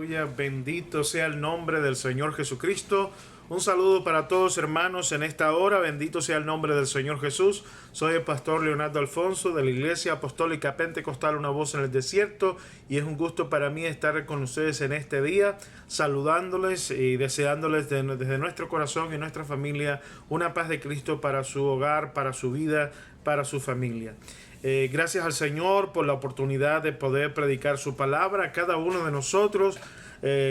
Aleluya, bendito sea el nombre del Señor Jesucristo. Un saludo para todos hermanos en esta hora, bendito sea el nombre del Señor Jesús. Soy el pastor Leonardo Alfonso de la Iglesia Apostólica Pentecostal Una Voz en el Desierto y es un gusto para mí estar con ustedes en este día, saludándoles y deseándoles desde nuestro corazón y nuestra familia una paz de Cristo para su hogar, para su vida, para su familia. Gracias al Señor por la oportunidad de poder predicar su palabra a cada uno de nosotros.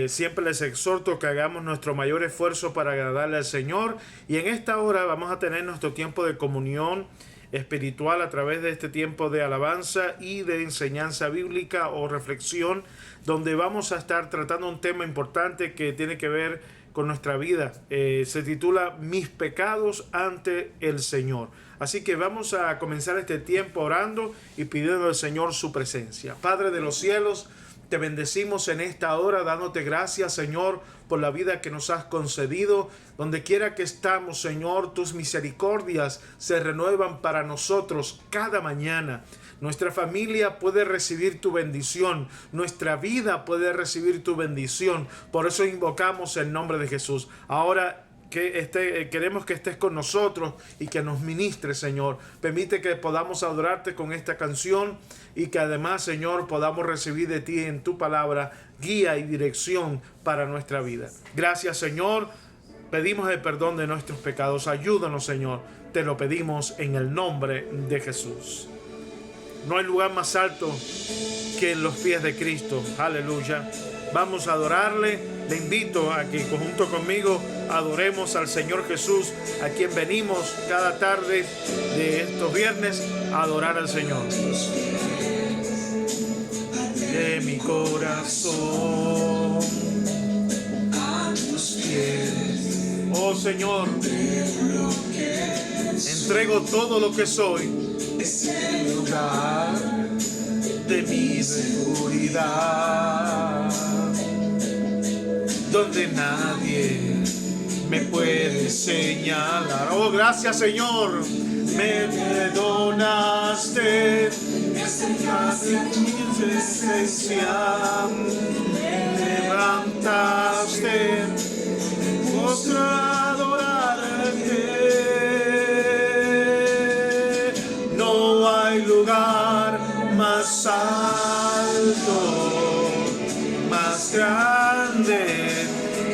Siempre les exhorto que hagamos nuestro mayor esfuerzo para agradarle al Señor, y en esta hora vamos a tener nuestro tiempo de comunión espiritual a través de este tiempo de alabanza y de enseñanza bíblica o reflexión, donde vamos a estar tratando un tema importante que tiene que ver con nuestra vida. Se titula Mis pecados ante el Señor. Así que vamos a comenzar este tiempo orando y pidiendo al Señor su presencia. Padre de los cielos, te bendecimos en esta hora, dándote gracias, Señor, por la vida que nos has concedido. Donde quiera que estamos, Señor, tus misericordias se renuevan para nosotros cada mañana. Nuestra familia puede recibir tu bendición. Nuestra vida puede recibir tu bendición. Por eso invocamos el nombre de Jesús. Ahora queremos que estés con nosotros y que nos ministres, Señor. Permite que podamos adorarte con esta canción y que además, Señor, podamos recibir de ti en tu palabra guía y dirección para nuestra vida. Gracias, Señor. Pedimos el perdón de nuestros pecados. Ayúdanos, Señor. Te lo pedimos en el nombre de Jesús. No hay lugar más alto que en los pies de Cristo. Aleluya. Vamos a adorarle. Le invito a que junto conmigo adoremos al Señor Jesús, a quien venimos cada tarde de estos viernes a adorar al Señor. De mi corazón a tus pies, oh Señor, entrego todo lo que soy. Es el lugar de mi seguridad, donde nadie me puede señalar. Oh, gracias, Señor. Me perdonaste, me acercaste a tu presencia, me levantaste, postro a adorarte. No hay lugar más alto, más grande,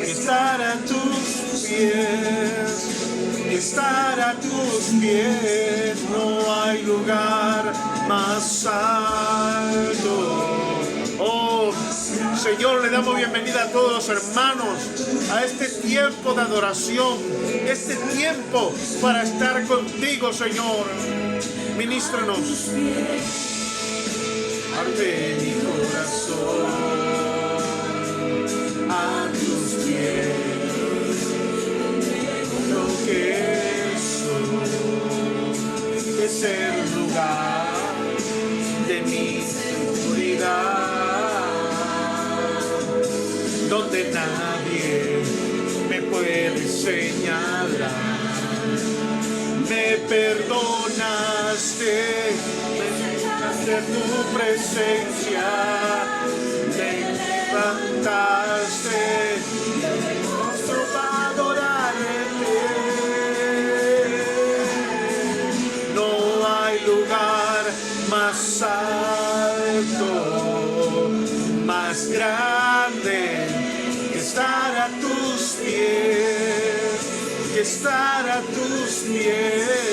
estar a tus pies, estar a tus pies. No hay lugar más alto. Oh, Señor, le damos bienvenida a todos los hermanos a este tiempo de adoración, este tiempo para estar contigo, Señor. Ministranos. Abre mi corazón a tus pies, lo que soy es el lugar de mi seguridad, donde nadie me puede señalar. Me perdonaste, me sacaste de tu presencia, me levantaste, me postro para adorarte. No hay lugar más alto, más grande que estar a tus pies, que estar a tus pies.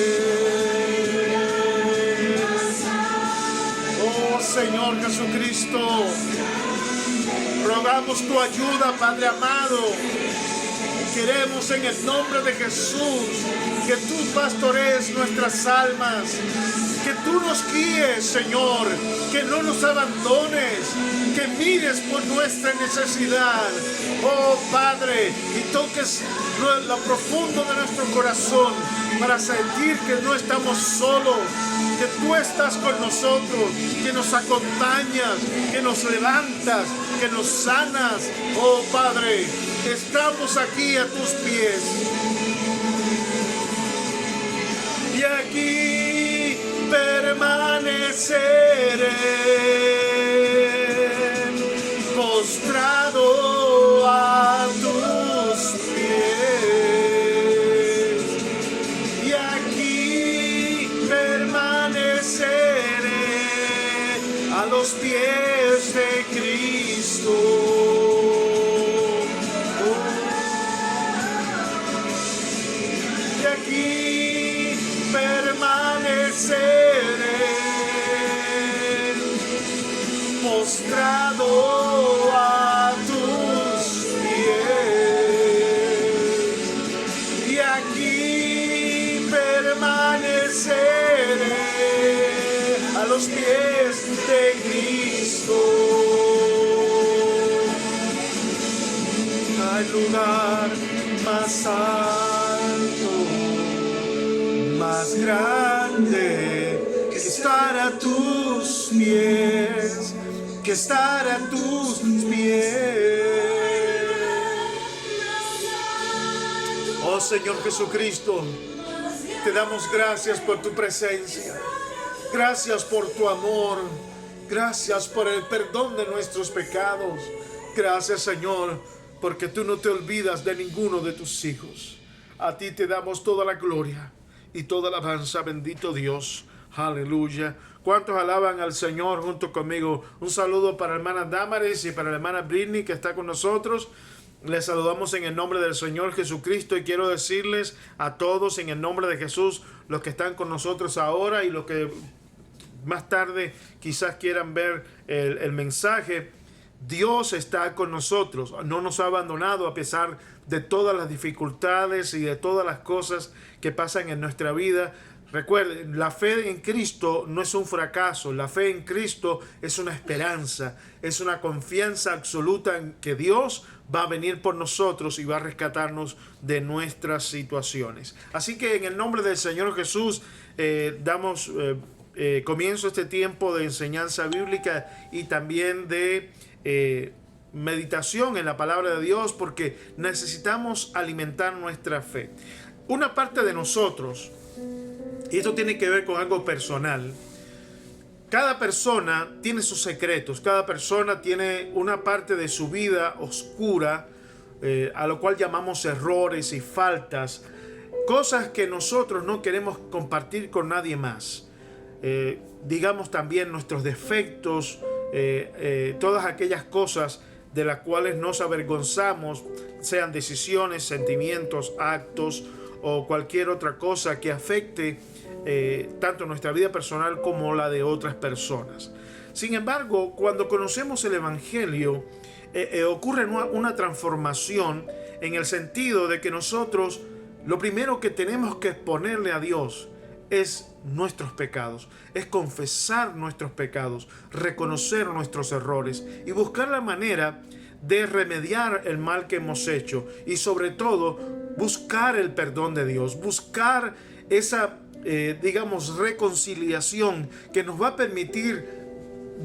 Oh Señor Jesucristo, rogamos tu ayuda, Padre amado. Queremos en el nombre de Jesús que tú pastorees nuestras almas, que tú nos guíes, Señor, que no nos abandones, que mires por nuestra necesidad, oh Padre, y toques lo profundo de nuestro corazón para sentir que no estamos solos, que tú estás con nosotros, que nos acompañas, que nos levantas, que nos sanas, oh Padre. Estamos aquí a tus pies. Y aquí permaneceré postrado hay lugar más alto, más grande que estar a tus pies, que estar a tus pies. Oh Señor Jesucristo, te damos gracias por tu presencia. Gracias por tu amor. Gracias por el perdón de nuestros pecados. Gracias, Señor, porque tú no te olvidas de ninguno de tus hijos. A ti te damos toda la gloria y toda la alabanza, bendito Dios. Aleluya. ¿Cuántos alaban al Señor junto conmigo? Un saludo para la hermana Damaris y para la hermana Britney que está con nosotros. Les saludamos en el nombre del Señor Jesucristo y quiero decirles a todos en el nombre de Jesús, los que están con nosotros ahora y los que más tarde quizás quieran ver el mensaje, Dios está con nosotros, no nos ha abandonado a pesar de todas las dificultades y de todas las cosas que pasan en nuestra vida. Recuerden, la fe en Cristo no es un fracaso, la fe en Cristo es una esperanza, es una confianza absoluta en que Dios va a venir por nosotros y va a rescatarnos de nuestras situaciones. Así que en el nombre del Señor Jesús damos comienzo este tiempo de enseñanza bíblica y también de meditación en la palabra de Dios, porque necesitamos alimentar nuestra fe. Una parte de nosotros, y esto tiene que ver con algo personal, cada persona tiene sus secretos, cada persona tiene una parte de su vida oscura, a lo cual llamamos errores y faltas, cosas que nosotros no queremos compartir con nadie más. Digamos también nuestros defectos, todas aquellas cosas de las cuales nos avergonzamos, sean decisiones, sentimientos, actos o cualquier otra cosa que afecte tanto nuestra vida personal como la de otras personas. Sin embargo, cuando conocemos el Evangelio, ocurre una transformación en el sentido de que nosotros lo primero que tenemos que exponerle a Dios es nuestros pecados, es confesar nuestros pecados, reconocer nuestros errores y buscar la manera de remediar el mal que hemos hecho y sobre todo buscar el perdón de Dios, buscar esa reconciliación que nos va a permitir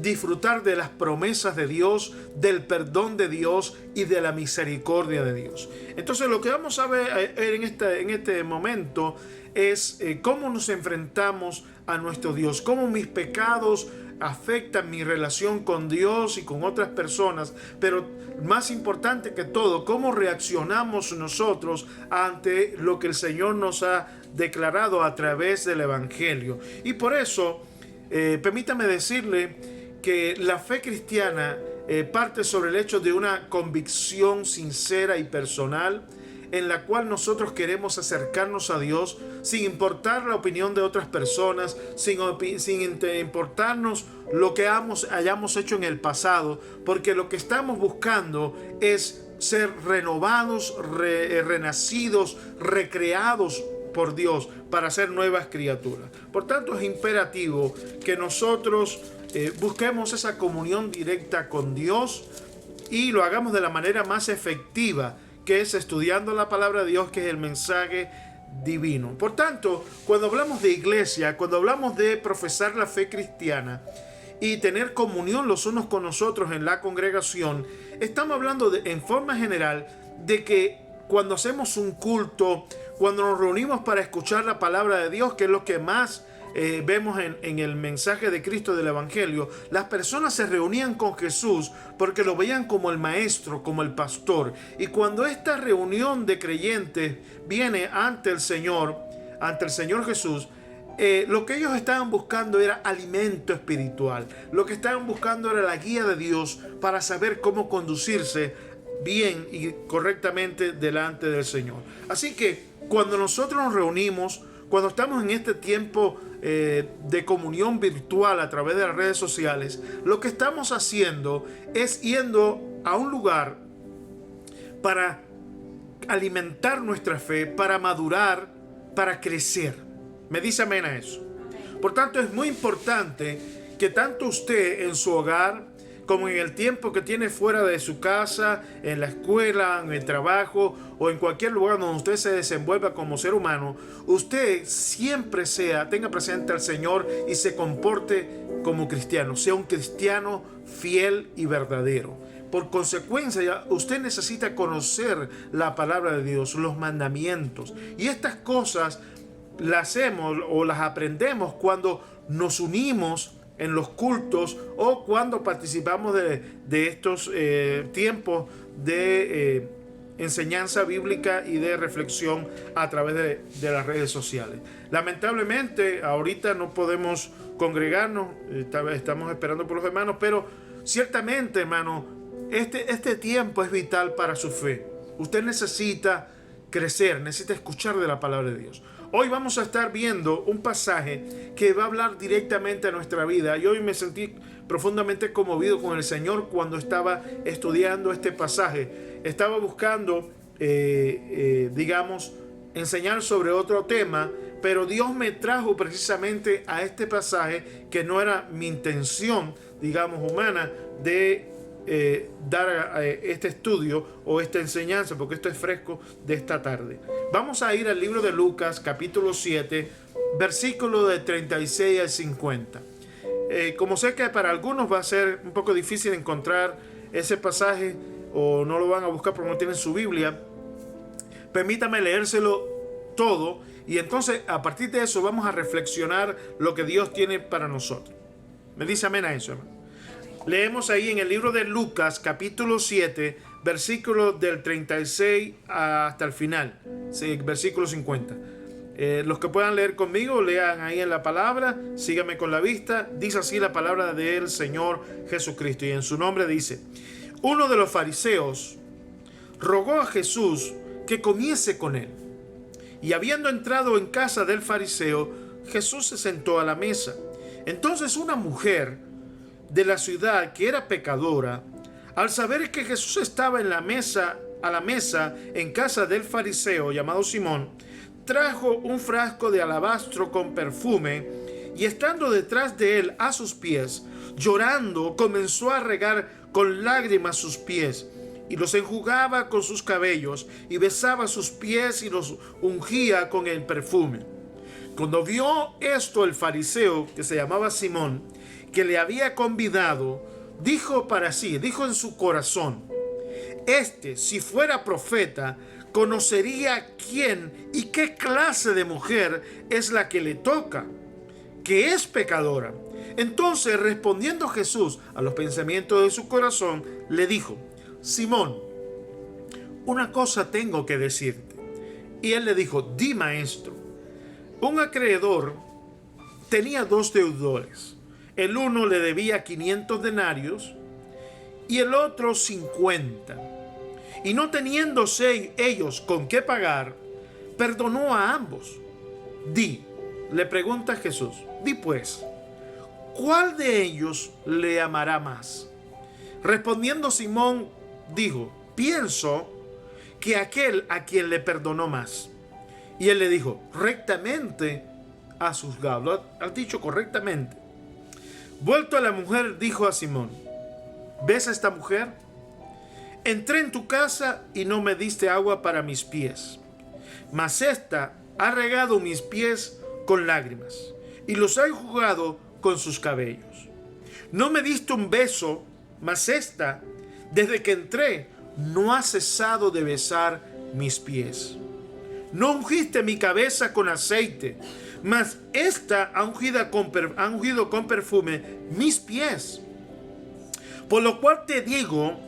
disfrutar de las promesas de Dios, del perdón de Dios y de la misericordia de Dios. Entonces lo que vamos a ver en este momento es cómo nos enfrentamos a nuestro Dios, cómo mis pecados afectan mi relación con Dios y con otras personas, pero más importante que todo, cómo reaccionamos nosotros ante lo que el Señor nos ha declarado a través del Evangelio. Y por eso, permítame decirle que la fe cristiana parte sobre el hecho de una convicción sincera y personal en la cual nosotros queremos acercarnos a Dios sin importar la opinión de otras personas, sin importarnos lo que hayamos hecho en el pasado, porque lo que estamos buscando es ser renovados, renacidos, recreados por Dios para ser nuevas criaturas. Por tanto, es imperativo que nosotros busquemos esa comunión directa con Dios y lo hagamos de la manera más efectiva, que es estudiando la palabra de Dios, que es el mensaje divino. Por tanto, cuando hablamos de iglesia, cuando hablamos de profesar la fe cristiana y tener comunión los unos con nosotros en la congregación, estamos hablando en forma general de que cuando hacemos un culto, cuando nos reunimos para escuchar la palabra de Dios, que es lo que más vemos en el mensaje de Cristo del Evangelio, las personas se reunían con Jesús porque lo veían como el maestro, como el pastor. Y cuando esta reunión de creyentes viene ante el Señor Jesús, lo que ellos estaban buscando era alimento espiritual. Lo que estaban buscando era la guía de Dios para saber cómo conducirse bien y correctamente delante del Señor. Así que cuando nosotros nos reunimos, cuando estamos en este tiempo de comunión virtual a través de las redes sociales, lo que estamos haciendo es yendo a un lugar para alimentar nuestra fe, para madurar, para crecer. ¿Me dice amén a eso? Por tanto, es muy importante que tanto usted en su hogar como en el tiempo que tiene fuera de su casa, en la escuela, en el trabajo o en cualquier lugar donde usted se desenvuelva como ser humano, usted siempre tenga presente al Señor y se comporte como cristiano, sea un cristiano fiel y verdadero. Por consecuencia, usted necesita conocer la palabra de Dios, los mandamientos, y estas cosas las hacemos o las aprendemos cuando nos unimos en los cultos o cuando participamos de estos tiempos de enseñanza bíblica y de reflexión a través de las redes sociales. Lamentablemente, ahorita no podemos congregarnos, estamos esperando por los hermanos, pero ciertamente, hermano, este tiempo es vital para su fe. Usted necesita crecer, necesita escuchar de la palabra de Dios. Hoy vamos a estar viendo un pasaje que va a hablar directamente a nuestra vida. Y hoy me sentí profundamente conmovido con el Señor cuando estaba estudiando este pasaje. Estaba buscando, enseñar sobre otro tema, pero Dios me trajo precisamente a este pasaje que no era mi intención, humana, de dar este estudio o esta enseñanza, porque esto es fresco de esta tarde. Vamos a ir al libro de Lucas, capítulo 7, versículo de 36 al 50. Como sé que para algunos va a ser un poco difícil encontrar ese pasaje o no lo van a buscar porque no tienen su Biblia, permítame leérselo todo y entonces a partir de eso vamos a reflexionar lo que Dios tiene para nosotros. ¿Me dice amén a eso, hermano? Leemos ahí en el libro de Lucas, capítulo 7, versículo del 36 hasta el final, sí, versículo 50. Los que puedan leer conmigo, lean ahí en la palabra, síganme con la vista. Dice así la palabra del Señor Jesucristo, y en su nombre dice: uno de los fariseos rogó a Jesús que comiese con él. Y habiendo entrado en casa del fariseo, Jesús se sentó a la mesa. Entonces una mujer de la ciudad, que era pecadora, al saber que Jesús estaba a la mesa en casa del fariseo llamado Simón, trajo un frasco de alabastro con perfume y estando detrás de él a sus pies, llorando, comenzó a regar con lágrimas sus pies y los enjugaba con sus cabellos y besaba sus pies y los ungía con el perfume. Cuando vio esto el fariseo, que se llamaba Simón, que le había convidado, dijo en su corazón: si fuera profeta, conocería quién y qué clase de mujer es la que le toca, que es pecadora. Entonces, respondiendo Jesús a los pensamientos de su corazón, le dijo: Simón, una cosa tengo que decirte. Y él le dijo: di, maestro. Un acreedor tenía 2 deudores. El uno le debía 500 denarios y el otro 50. Y no teniéndose ellos con qué pagar, perdonó a ambos. Le pregunta Jesús, di pues, ¿cuál de ellos le amará más? Respondiendo Simón, dijo: pienso que aquel a quien le perdonó más. Y él le dijo: rectamente has juzgado, has dicho correctamente. Vuelto a la mujer, dijo a Simón: ¿ves a esta mujer? Entré en tu casa y no me diste agua para mis pies, mas ésta ha regado mis pies con lágrimas y los ha enjugado con sus cabellos. No me diste un beso, mas ésta, desde que entré, no ha cesado de besar mis pies. No ungiste mi cabeza con aceite, mas ésta ha ungido con perfume mis pies. Por lo cual te digo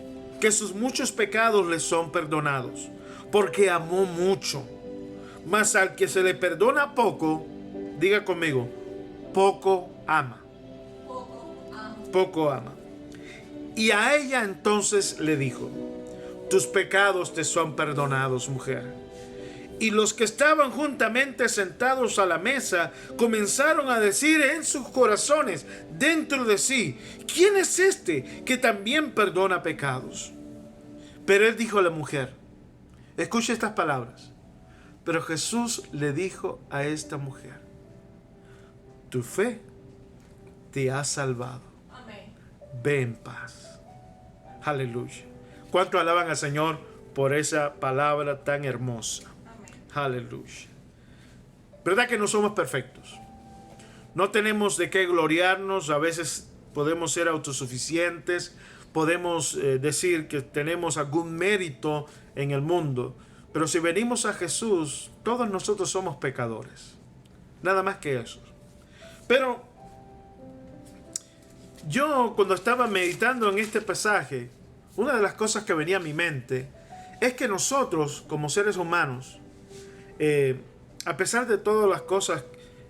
que sus muchos pecados le son perdonados, porque amó mucho. Mas al que se le perdona poco, diga conmigo, poco ama. Poco ama. Y a ella entonces le dijo: tus pecados te son perdonados, mujer. Y los que estaban juntamente sentados a la mesa comenzaron a decir en sus corazones, dentro de sí: ¿quién es este que también perdona pecados? Pero él dijo a la mujer, escuche estas palabras: pero Jesús le dijo a esta mujer: tu fe te ha salvado. Amén. Ve en paz. Aleluya. ¿Cuánto alaban al Señor por esa palabra tan hermosa? Aleluya. ¿Verdad que no somos perfectos? No tenemos de qué gloriarnos. A veces podemos ser autosuficientes. Podemos decir que tenemos algún mérito en el mundo. Pero si venimos a Jesús, todos nosotros somos pecadores. Nada más que eso. Pero yo, cuando estaba meditando en este pasaje, una de las cosas que venía a mi mente es que nosotros, como seres humanos, a pesar de todas las cosas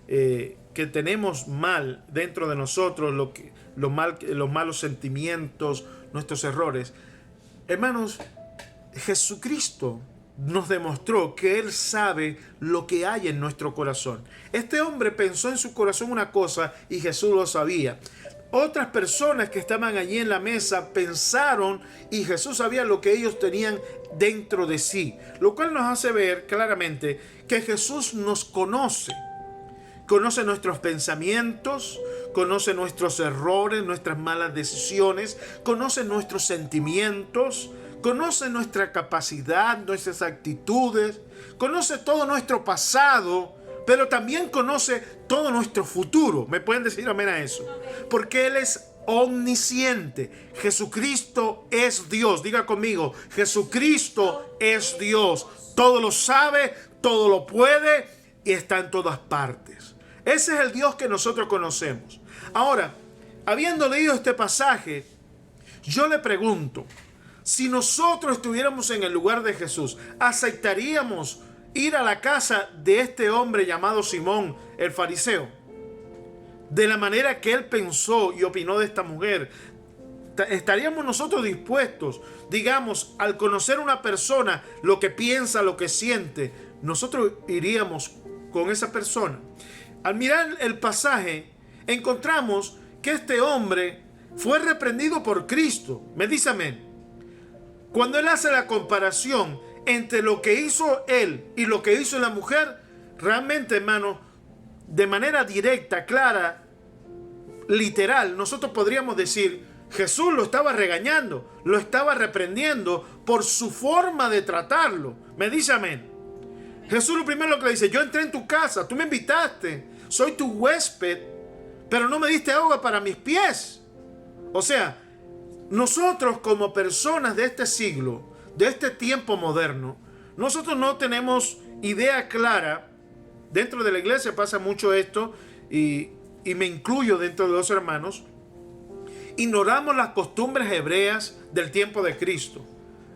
que tenemos mal dentro de nosotros, los malos sentimientos, nuestros errores, hermanos, Jesucristo nos demostró que Él sabe lo que hay en nuestro corazón. Este hombre pensó en su corazón una cosa y Jesús lo sabía. Otras personas que estaban allí en la mesa pensaron y Jesús sabía lo que ellos tenían dentro de sí. Lo cual nos hace ver claramente que Jesús nos conoce. Conoce nuestros pensamientos, conoce nuestros errores, nuestras malas decisiones, conoce nuestros sentimientos, conoce nuestra capacidad, nuestras actitudes, conoce todo nuestro pasado, pero también conoce todo nuestro futuro. ¿Me pueden decir amén a eso? Porque Él es omnisciente. Jesucristo es Dios. Diga conmigo, Jesucristo es Dios. Todo lo sabe, todo lo puede y está en todas partes. Ese es el Dios que nosotros conocemos. Ahora, habiendo leído este pasaje, yo le pregunto, si nosotros estuviéramos en el lugar de Jesús, ¿aceptaríamos ir a la casa de este hombre llamado Simón, el fariseo? De la manera que él pensó y opinó de esta mujer, ¿estaríamos nosotros dispuestos, digamos, al conocer una persona, lo que piensa, lo que siente, nosotros iríamos con esa persona? Al mirar el pasaje, encontramos que este hombre fue reprendido por Cristo. Me dice amén. Cuando él hace la comparación entre lo que hizo él y lo que hizo la mujer, realmente, hermano, de manera directa, clara, literal, nosotros podríamos decir, Jesús lo estaba regañando, lo estaba reprendiendo por su forma de tratarlo. Me dice amén. Jesús lo primero que le dice, yo entré en tu casa, tú me invitaste, soy tu huésped, pero no me diste agua para mis pies. O sea, nosotros como personas de este siglo, de este tiempo moderno, nosotros no tenemos idea clara. Dentro de la iglesia pasa mucho esto y me incluyo dentro de los hermanos. Ignoramos las costumbres hebreas del tiempo de Cristo.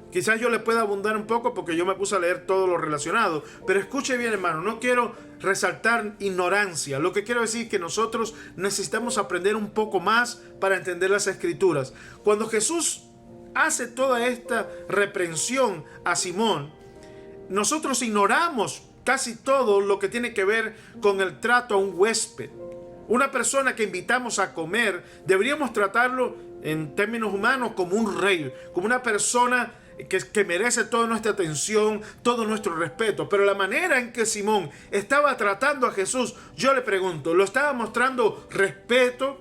Quizás yo le pueda abundar un poco porque yo me puse a leer todo lo relacionado. Pero escuche bien, hermano, no quiero resaltar ignorancia. Lo que quiero decir es que nosotros necesitamos aprender un poco más para entender las Escrituras. Cuando Jesús hace toda esta reprensión a Simón, nosotros ignoramos casi todo lo que tiene que ver con el trato a un huésped. Una persona que invitamos a comer, deberíamos tratarlo en términos humanos como un rey, como una persona que merece toda nuestra atención, todo nuestro respeto. Pero la manera en que Simón estaba tratando a Jesús, yo le pregunto, ¿lo estaba mostrando respeto?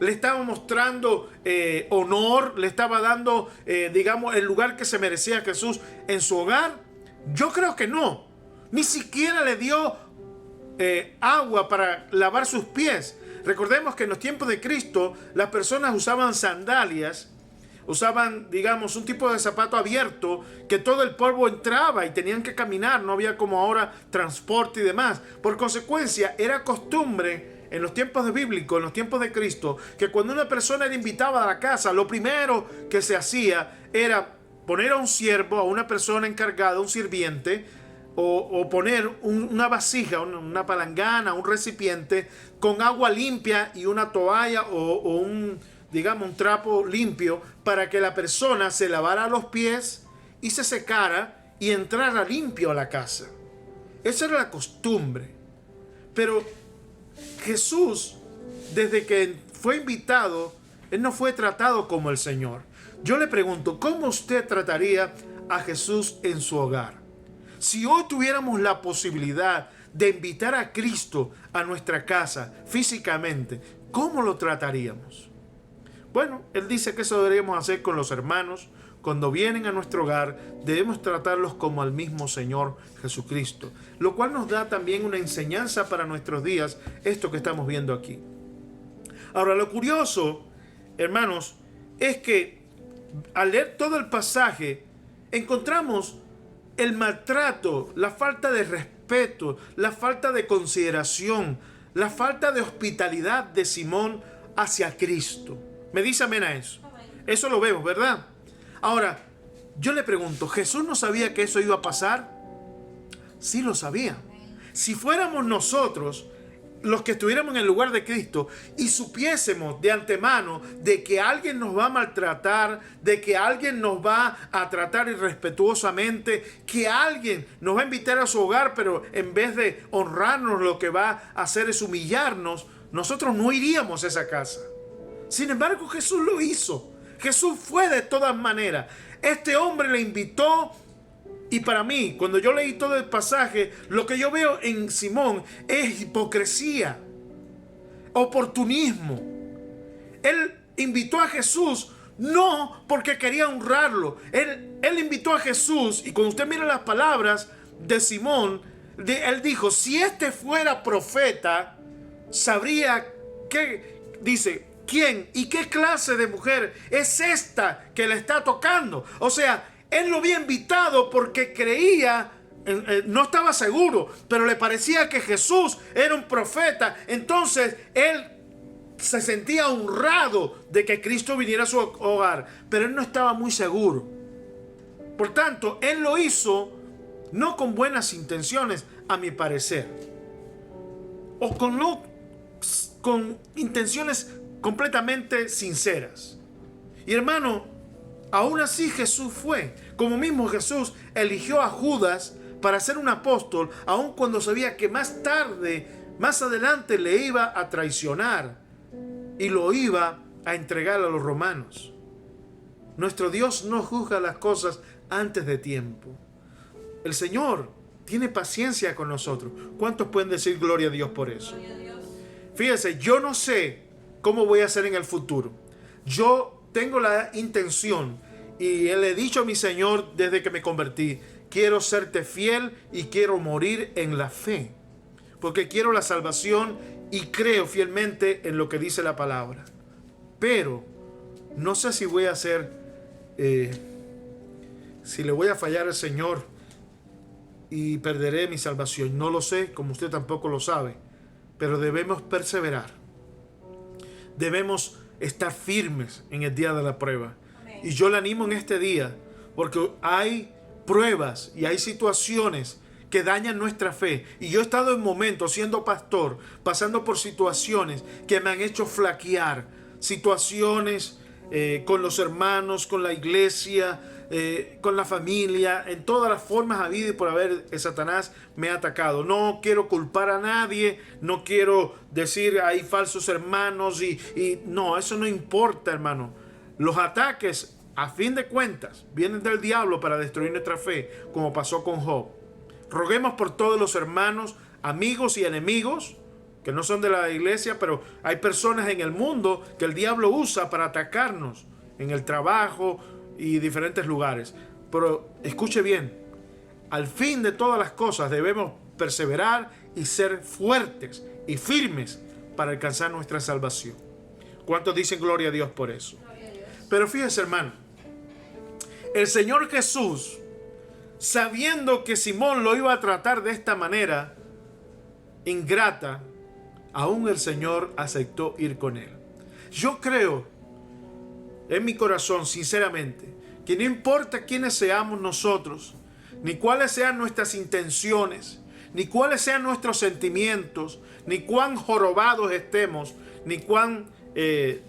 ¿Le estaba mostrando honor? ¿Le estaba dando, digamos, el lugar que se merecía Jesús en su hogar? Yo creo que no. Ni siquiera le dio agua para lavar sus pies. Recordemos que en los tiempos de Cristo las personas usaban sandalias, usaban, digamos, un tipo de zapato abierto que todo el polvo entraba y tenían que caminar. No había como ahora transporte y demás. Por consecuencia, era costumbre en los tiempos de bíblicos, en los tiempos de Cristo, que cuando una persona era invitada a la casa, lo primero que se hacía era poner a un siervo, a una persona encargada, un sirviente, o poner una vasija, una palangana, un recipiente con agua limpia y una toalla o un trapo limpio para que la persona se lavara los pies y se secara y entrara limpio a la casa. Esa era la costumbre. Pero Jesús, desde que fue invitado, Él no fue tratado como el Señor. Yo le pregunto, ¿cómo usted trataría a Jesús en su hogar? Si hoy tuviéramos la posibilidad de invitar a Cristo a nuestra casa físicamente, ¿cómo lo trataríamos? Bueno, él dice que eso deberíamos hacer con los hermanos. Cuando vienen a nuestro hogar, debemos tratarlos como al mismo Señor Jesucristo. Lo cual nos da también una enseñanza para nuestros días, esto que estamos viendo aquí. Ahora, lo curioso, hermanos, es que al leer todo el pasaje, encontramos el maltrato, la falta de respeto, la falta de consideración, la falta de hospitalidad de Simón hacia Cristo. ¿Me dice amén a eso? Eso lo vemos, ¿verdad? Ahora, yo le pregunto, ¿Jesús no sabía que eso iba a pasar? Sí lo sabía. Si fuéramos nosotros los que estuviéramos en el lugar de Cristo y supiésemos de antemano de que alguien nos va a maltratar, de que alguien nos va a tratar irrespetuosamente, que alguien nos va a invitar a su hogar, pero en vez de honrarnos lo que va a hacer es humillarnos, nosotros no iríamos a esa casa. Sin embargo, Jesús lo hizo. Jesús fue de todas maneras. Este hombre le invitó. Y para mí, cuando yo leí todo el pasaje, lo que yo veo en Simón es hipocresía, oportunismo. Él invitó a Jesús no porque quería honrarlo. Él invitó a Jesús, y cuando usted mira las palabras de Simón, él dijo, si este fuera profeta, sabría qué, dice, quién y qué clase de mujer es esta que le está tocando. O sea, él lo había invitado porque creía, no estaba seguro, pero le parecía que Jesús era un profeta. Entonces él se sentía honrado de que Cristo viniera a su hogar, pero él no estaba muy seguro. Por tanto, él lo hizo no con buenas intenciones, a mi parecer, o con intenciones completamente sinceras. Y hermano, aún así Jesús fue. Como mismo Jesús eligió a Judas para ser un apóstol, aun cuando sabía que más tarde, más adelante le iba a traicionar y lo iba a entregar a los romanos. Nuestro Dios no juzga las cosas antes de tiempo. El Señor tiene paciencia con nosotros. ¿Cuántos pueden decir gloria a Dios por eso? Fíjense, yo no sé cómo voy a hacer en el futuro. Yo tengo la intención y le he dicho a mi Señor desde que me convertí, quiero serte fiel y quiero morir en la fe, porque quiero la salvación y creo fielmente en lo que dice la palabra. Pero no sé si voy a hacer, si le voy a fallar al Señor y perderé mi salvación. No lo sé, como usted tampoco lo sabe, pero debemos perseverar. Debemos estar firmes en el día de la prueba. Y yo le animo en este día, porque hay pruebas y hay situaciones que dañan nuestra fe. Y yo he estado en momentos, siendo pastor, pasando por situaciones que me han hecho flaquear. Situaciones con los hermanos, con la iglesia, con la familia, en todas las formas habidas y por haber, Satanás me ha atacado. No quiero culpar a nadie, no quiero decir hay falsos hermanos y no, eso no importa, hermano. Los ataques, a fin de cuentas, vienen del diablo para destruir nuestra fe, como pasó con Job. Roguemos por todos los hermanos, amigos y enemigos, que no son de la iglesia, pero hay personas en el mundo que el diablo usa para atacarnos, en el trabajo y diferentes lugares. Pero escuche bien, al fin de todas las cosas debemos perseverar y ser fuertes y firmes para alcanzar nuestra salvación. ¿Cuántos dicen gloria a Dios por eso? Pero fíjese, hermano, el Señor Jesús, sabiendo que Simón lo iba a tratar de esta manera ingrata, aún el Señor aceptó ir con él. Yo creo en mi corazón, sinceramente, que no importa quiénes seamos nosotros, ni cuáles sean nuestras intenciones, ni cuáles sean nuestros sentimientos, ni cuán jorobados estemos, ni cuán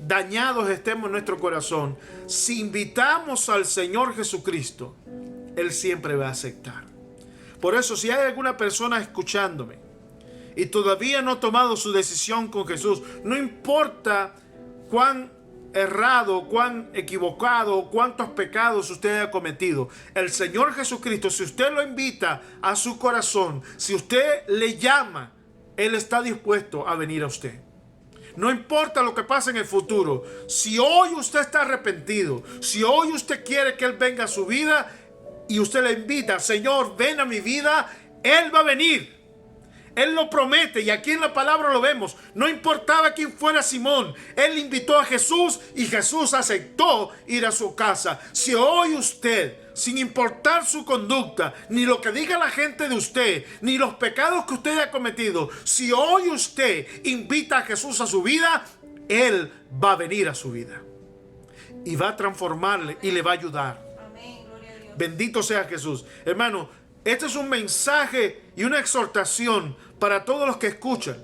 dañados estemos en nuestro corazón, si invitamos al Señor Jesucristo, Él siempre va a aceptar. Por eso, si hay alguna persona escuchándome y todavía no ha tomado su decisión con Jesús, no importa cuán errado, cuán equivocado, cuántos pecados usted haya cometido, el Señor Jesucristo, si usted lo invita a su corazón, si usted le llama, Él está dispuesto a venir a usted. no importa lo que pase en el futuro, si hoy usted está arrepentido, si hoy usted quiere que Él venga a su vida y usted le invita, Señor, ven a mi vida, Él va a venir. Él lo promete y aquí en la palabra lo vemos. No importaba quién fuera Simón, él invitó a Jesús y Jesús aceptó ir a su casa. Si hoy usted, sin importar su conducta, ni lo que diga la gente de usted, ni los pecados que usted ha cometido, si hoy usted invita a Jesús a su vida, Él va a venir a su vida y va a transformarle y le va a ayudar. Amén, gloria a Dios. Bendito sea Jesús. Hermano, este es un mensaje y una exhortación para todos los que escuchan.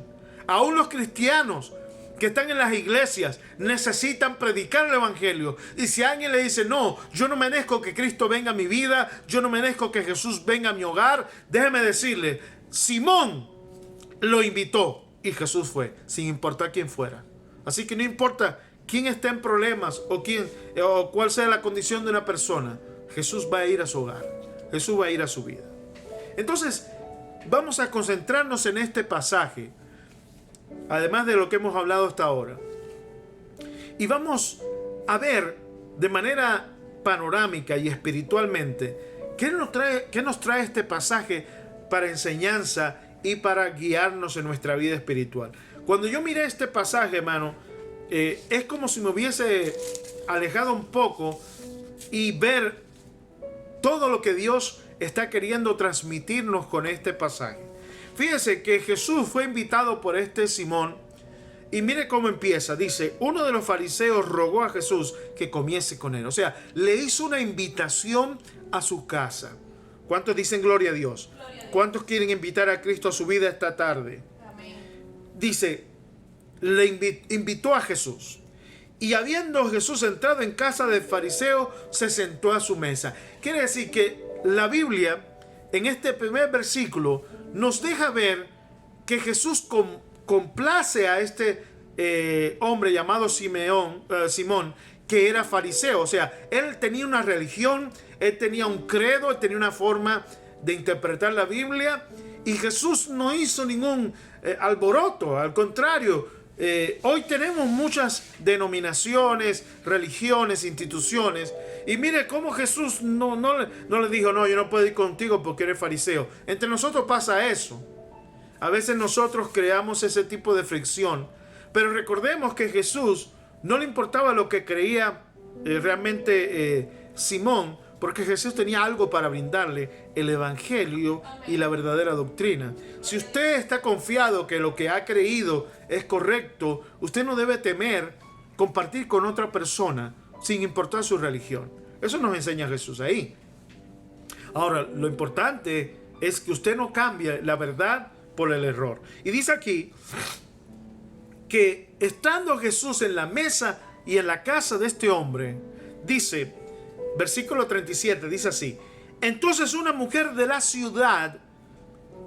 Aún los cristianos que están en las iglesias necesitan predicar el evangelio. Y si alguien le dice, no, yo no merezco que Cristo venga a mi vida, yo no merezco que Jesús venga a mi hogar, déjeme decirle, Simón lo invitó y Jesús fue, sin importar quién fuera. Así que no importa quién esté en problemas o cuál sea la condición de una persona, Jesús va a ir a su hogar, Jesús va a ir a su vida. Entonces, vamos a concentrarnos en este pasaje, además de lo que hemos hablado hasta ahora. Y vamos a ver de manera panorámica y espiritualmente qué nos trae este pasaje para enseñanza y para guiarnos en nuestra vida espiritual. Cuando yo miré este pasaje, hermano, es como si me hubiese alejado un poco y ver todo lo que Dios está queriendo transmitirnos con este pasaje. Fíjese que Jesús fue invitado por este Simón y mire cómo empieza. Dice, uno de los fariseos rogó a Jesús que comiese con él. O sea, le hizo una invitación a su casa. ¿Cuántos dicen gloria a Dios? Gloria a Dios. ¿Cuántos quieren invitar a Cristo a su vida esta tarde? Amén. Dice, le invitó a Jesús. Y habiendo Jesús entrado en casa del fariseo, se sentó a su mesa. Quiere decir que la Biblia, en este primer versículo, nos deja ver que Jesús complace a este hombre llamado Simón, que era fariseo. O sea, él tenía una religión, él tenía un credo, él tenía una forma de interpretar la Biblia. Y Jesús no hizo ningún alboroto, al contrario. Hoy tenemos muchas denominaciones, religiones, instituciones. Y mire cómo Jesús no le dijo, no, yo no puedo ir contigo porque eres fariseo. Entre nosotros pasa eso. A veces nosotros creamos ese tipo de fricción. Pero recordemos que Jesús no le importaba lo que creía realmente Simón, porque Jesús tenía algo para brindarle, el evangelio y la verdadera doctrina. Si usted está confiado que lo que ha creído es correcto, usted no debe temer compartir con otra persona sin importar su religión. Eso nos enseña Jesús ahí. Ahora, lo importante es que usted no cambie la verdad por el error. Y dice aquí que estando Jesús en la mesa y en la casa de este hombre, dice, versículo 37, dice así, entonces una mujer de la ciudad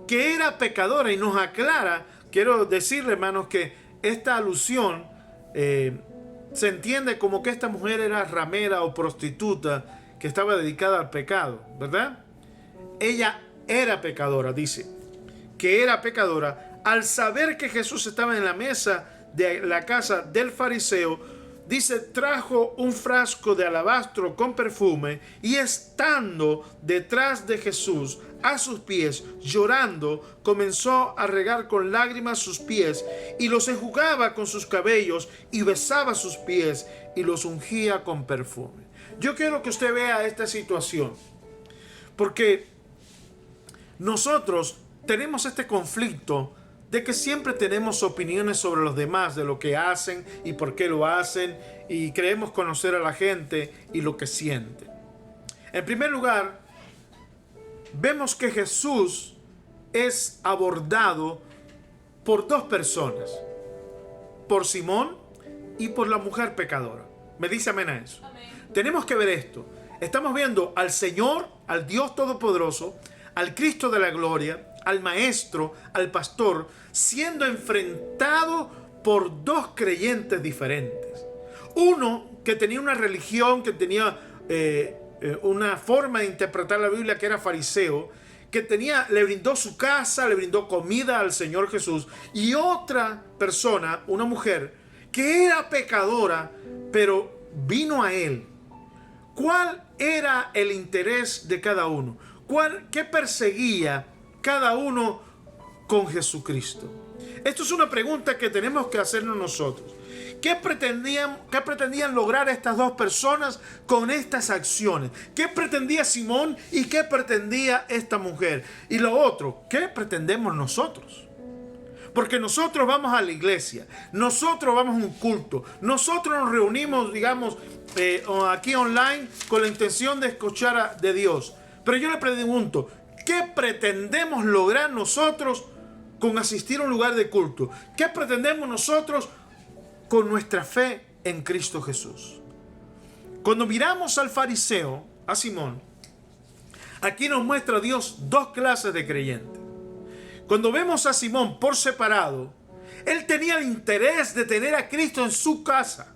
que era pecadora, y nos aclara, quiero decirle, hermanos, que esta alusión se entiende como que esta mujer era ramera o prostituta que estaba dedicada al pecado, ¿verdad? Ella era pecadora, dice, que era pecadora, al saber que Jesús estaba en la mesa de la casa del fariseo, dice, trajo un frasco de alabastro con perfume y estando detrás de Jesús a sus pies, llorando, comenzó a regar con lágrimas sus pies y los enjugaba con sus cabellos y besaba sus pies y los ungía con perfume. Yo quiero que usted vea esta situación, porque nosotros tenemos este conflicto de que siempre tenemos opiniones sobre los demás, de lo que hacen y por qué lo hacen, y creemos conocer a la gente y lo que siente. En primer lugar, vemos que Jesús es abordado por dos personas, por Simón y por la mujer pecadora. ¿Me dice amén a eso? Amén. Tenemos que ver esto. Estamos viendo al Señor, al Dios Todopoderoso, al Cristo de la gloria, al Maestro, al Pastor, siendo enfrentado por dos creyentes diferentes. Uno que tenía una religión, que tenía una forma de interpretar la Biblia, que era fariseo, le brindó su casa, le brindó comida al Señor Jesús. Y otra persona, una mujer, que era pecadora, pero vino a Él. ¿Cuál era el interés de cada uno? ¿Qué perseguía cada uno con Jesucristo? Esto es una pregunta que tenemos que hacernos nosotros. ¿Qué pretendían lograr estas dos personas con estas acciones? ¿Qué pretendía Simón y qué pretendía esta mujer? Y lo otro, ¿qué pretendemos nosotros? Porque nosotros vamos a la iglesia, nosotros vamos a un culto, nosotros nos reunimos, digamos, aquí online con la intención de escuchar de Dios. Pero yo le pregunto, ¿qué pretendemos lograr nosotros con asistir a un lugar de culto? ¿Qué pretendemos nosotros con nuestra fe en Cristo Jesús? Cuando miramos al fariseo, a Simón, aquí nos muestra Dios dos clases de creyentes. Cuando vemos a Simón por separado, él tenía el interés de tener a Cristo en su casa.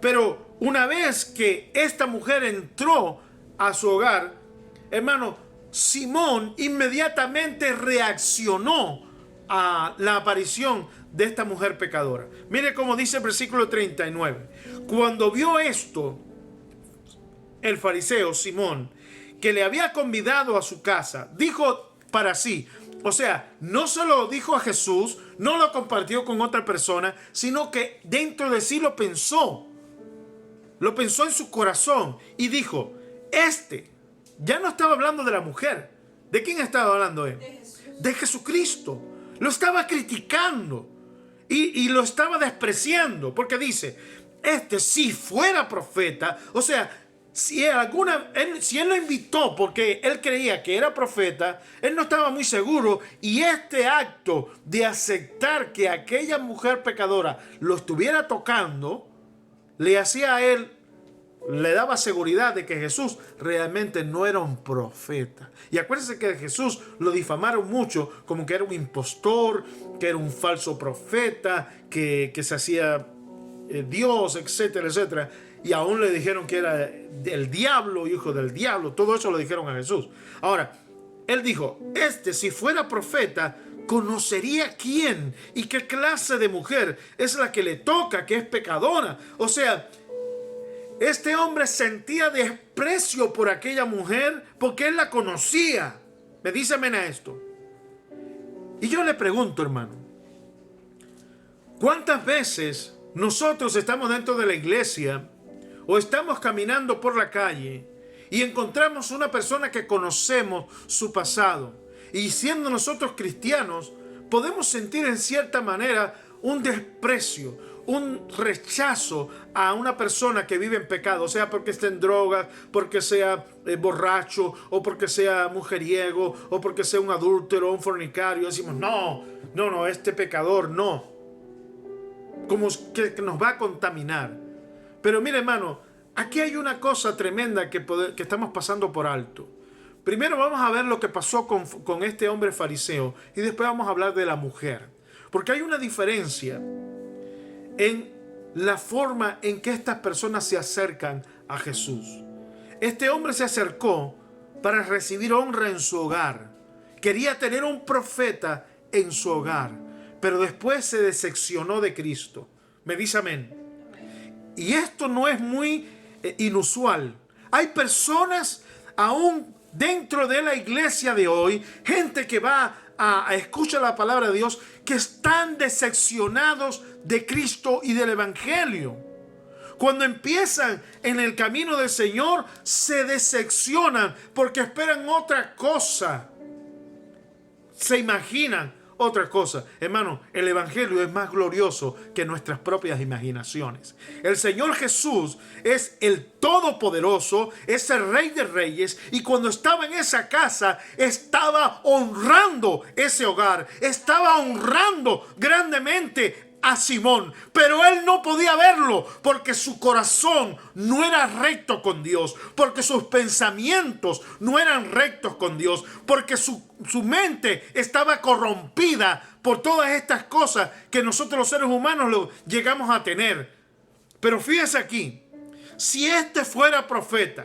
Pero una vez que esta mujer entró a su hogar, hermano, Simón inmediatamente reaccionó a la aparición de esta mujer pecadora. Mire cómo dice el versículo 39. Cuando vio esto, el fariseo Simón, que le había convidado a su casa, dijo para sí, o sea, no se lo dijo a Jesús, no lo compartió con otra persona, sino que dentro de sí lo pensó en su corazón y dijo, ya no estaba hablando de la mujer. ¿De quién estaba hablando él? De Jesucristo. Lo estaba criticando y lo estaba despreciando, porque dice, si fuera profeta, o sea, si él lo invitó porque él creía que era profeta, él no estaba muy seguro, y este acto de aceptar que aquella mujer pecadora lo estuviera tocando, le hacía a él, le daba seguridad de que Jesús realmente no era un profeta. Y acuérdense que Jesús lo difamaron mucho, como que era un impostor, que era un falso profeta, que se hacía Dios, etcétera, etcétera. Y aún le dijeron que era del diablo, hijo del diablo. Todo eso lo dijeron a Jesús. Ahora, él dijo, si fuera profeta, conocería quién y qué clase de mujer es la que le toca, que es pecadora. O sea, este hombre sentía desprecio por aquella mujer porque él la conocía. Me dice amén a esto. Y yo le pregunto, hermano, ¿cuántas veces nosotros estamos dentro de la iglesia o estamos caminando por la calle y encontramos una persona que conocemos su pasado, y siendo nosotros cristianos podemos sentir en cierta manera un desprecio, un rechazo a una persona que vive en pecado, o sea, porque esté en drogas, porque sea borracho, o porque sea mujeriego, o porque sea un adúltero, un fornicario? Decimos, no, este pecador no, como que nos va a contaminar. Pero mire, hermano, aquí hay una cosa tremenda que estamos pasando por alto. Primero vamos a ver lo que pasó con este hombre fariseo, y después vamos a hablar de la mujer. Porque hay una diferencia en la forma en que estas personas se acercan a Jesús. Este hombre se acercó para recibir honra en su hogar. Quería tener un profeta en su hogar, pero después se decepcionó de Cristo. Me dice amén. Y esto no es muy inusual. Hay personas aún dentro de la iglesia de hoy, gente que va a escuchar la palabra de Dios, que están decepcionados de Cristo y del Evangelio. Cuando empiezan en el camino del Señor, se decepcionan porque esperan otra cosa. Se imaginan otra cosa. Hermano, el Evangelio es más glorioso que nuestras propias imaginaciones. El Señor Jesús es el Todopoderoso, es el Rey de Reyes, y cuando estaba en esa casa, estaba honrando ese hogar, estaba honrando grandemente a Simón, pero él no podía verlo porque su corazón no era recto con Dios, porque sus pensamientos no eran rectos con Dios, porque su mente estaba corrompida por todas estas cosas que nosotros los seres humanos llegamos a tener. Pero fíjese aquí, si este fuera profeta,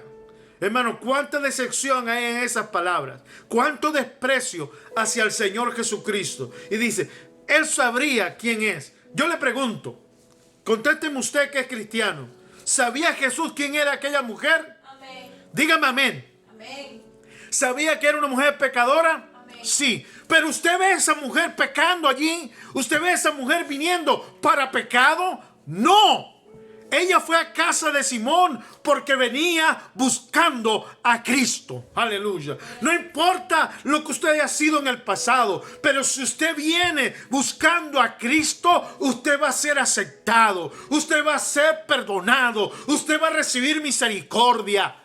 Hermano, cuánta decepción hay en esas palabras. Cuánto desprecio hacia el Señor Jesucristo. Y dice, Él sabría quién es. Yo le pregunto, contésteme usted que es cristiano. ¿Sabía Jesús quién era aquella mujer? Amén. Dígame amén. Amén. ¿Sabía que era una mujer pecadora? Amén. Sí. Pero usted ve a esa mujer pecando allí. ¿Usted ve a esa mujer viniendo para pecado? No. Ella fue a casa de Simón porque venía buscando a Cristo. Aleluya. No importa lo que usted haya sido en el pasado, pero si usted viene buscando a Cristo, usted va a ser aceptado. Usted va a ser perdonado. Usted va a recibir misericordia.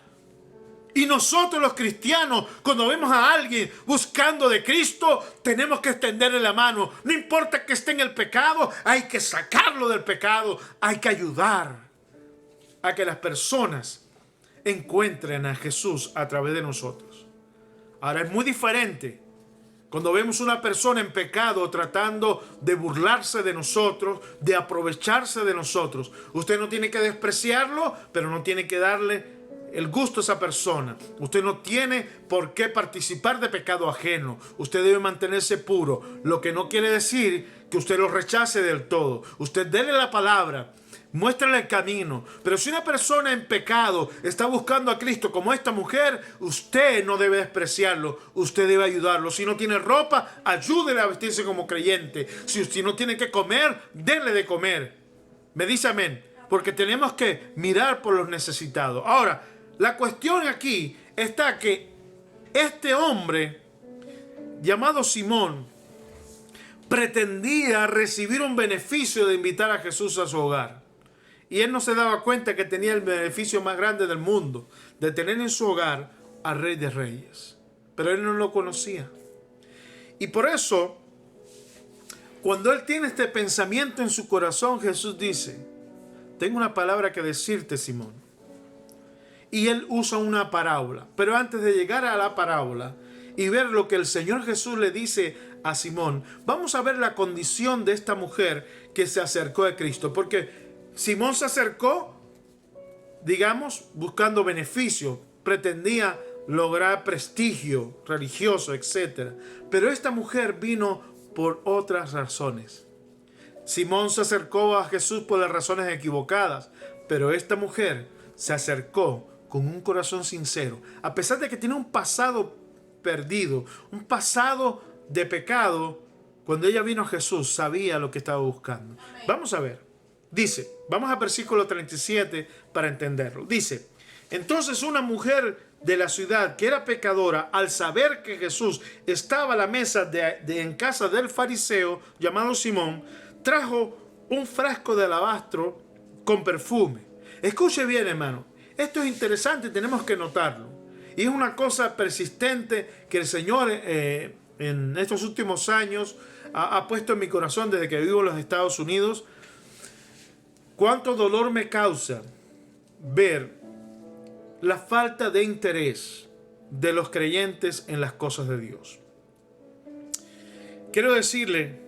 Y nosotros los cristianos, cuando vemos a alguien buscando de Cristo, tenemos que extenderle la mano. No importa que esté en el pecado, hay que sacarlo del pecado. Hay que ayudar a que las personas encuentren a Jesús a través de nosotros. Ahora es muy diferente cuando vemos una persona en pecado tratando de burlarse de nosotros, de aprovecharse de nosotros. Usted no tiene que despreciarlo, pero no tiene que darle el gusto a esa persona. Usted no tiene por qué participar de pecado ajeno. Usted debe mantenerse puro. Lo que no quiere decir que usted lo rechace del todo. Usted dele la palabra, muéstrale el camino. Pero si una persona en pecado está buscando a Cristo como esta mujer, usted no debe despreciarlo. Usted debe ayudarlo. Si no tiene ropa, ayúdele a vestirse como creyente. Si usted no tiene que comer, denle de comer. Me dice amén. Porque tenemos que mirar por los necesitados. Ahora, la cuestión aquí está que este hombre llamado Simón pretendía recibir un beneficio de invitar a Jesús a su hogar. Y él no se daba cuenta que tenía el beneficio más grande del mundo, de tener en su hogar al Rey de Reyes. Pero él no lo conocía. Y por eso, cuando él tiene este pensamiento en su corazón, Jesús dice, tengo una palabra que decirte, Simón. Y él usa una parábola. Pero antes de llegar a la parábola y ver lo que el Señor Jesús le dice a Simón, vamos a ver la condición de esta mujer que se acercó a Cristo. Porque Simón se acercó, digamos, buscando beneficio, pretendía lograr prestigio religioso, etc. Pero esta mujer vino por otras razones. Simón se acercó a Jesús por las razones equivocadas, pero esta mujer se acercó con un corazón sincero, a pesar de que tiene un pasado perdido, un pasado de pecado. Cuando ella vino a Jesús, sabía lo que estaba buscando. Amén. Vamos a ver. Dice, vamos al versículo 37 para entenderlo. Dice, entonces una mujer de la ciudad que era pecadora, al saber que Jesús estaba a la mesa en casa del fariseo llamado Simón, trajo un frasco de alabastro con perfume. Escuche bien, hermano. Esto es interesante, tenemos que notarlo. Y es una cosa persistente que el Señor en estos últimos años ha puesto en mi corazón desde que vivo en los Estados Unidos. Cuánto dolor me causa ver la falta de interés de los creyentes en las cosas de Dios. Quiero decirle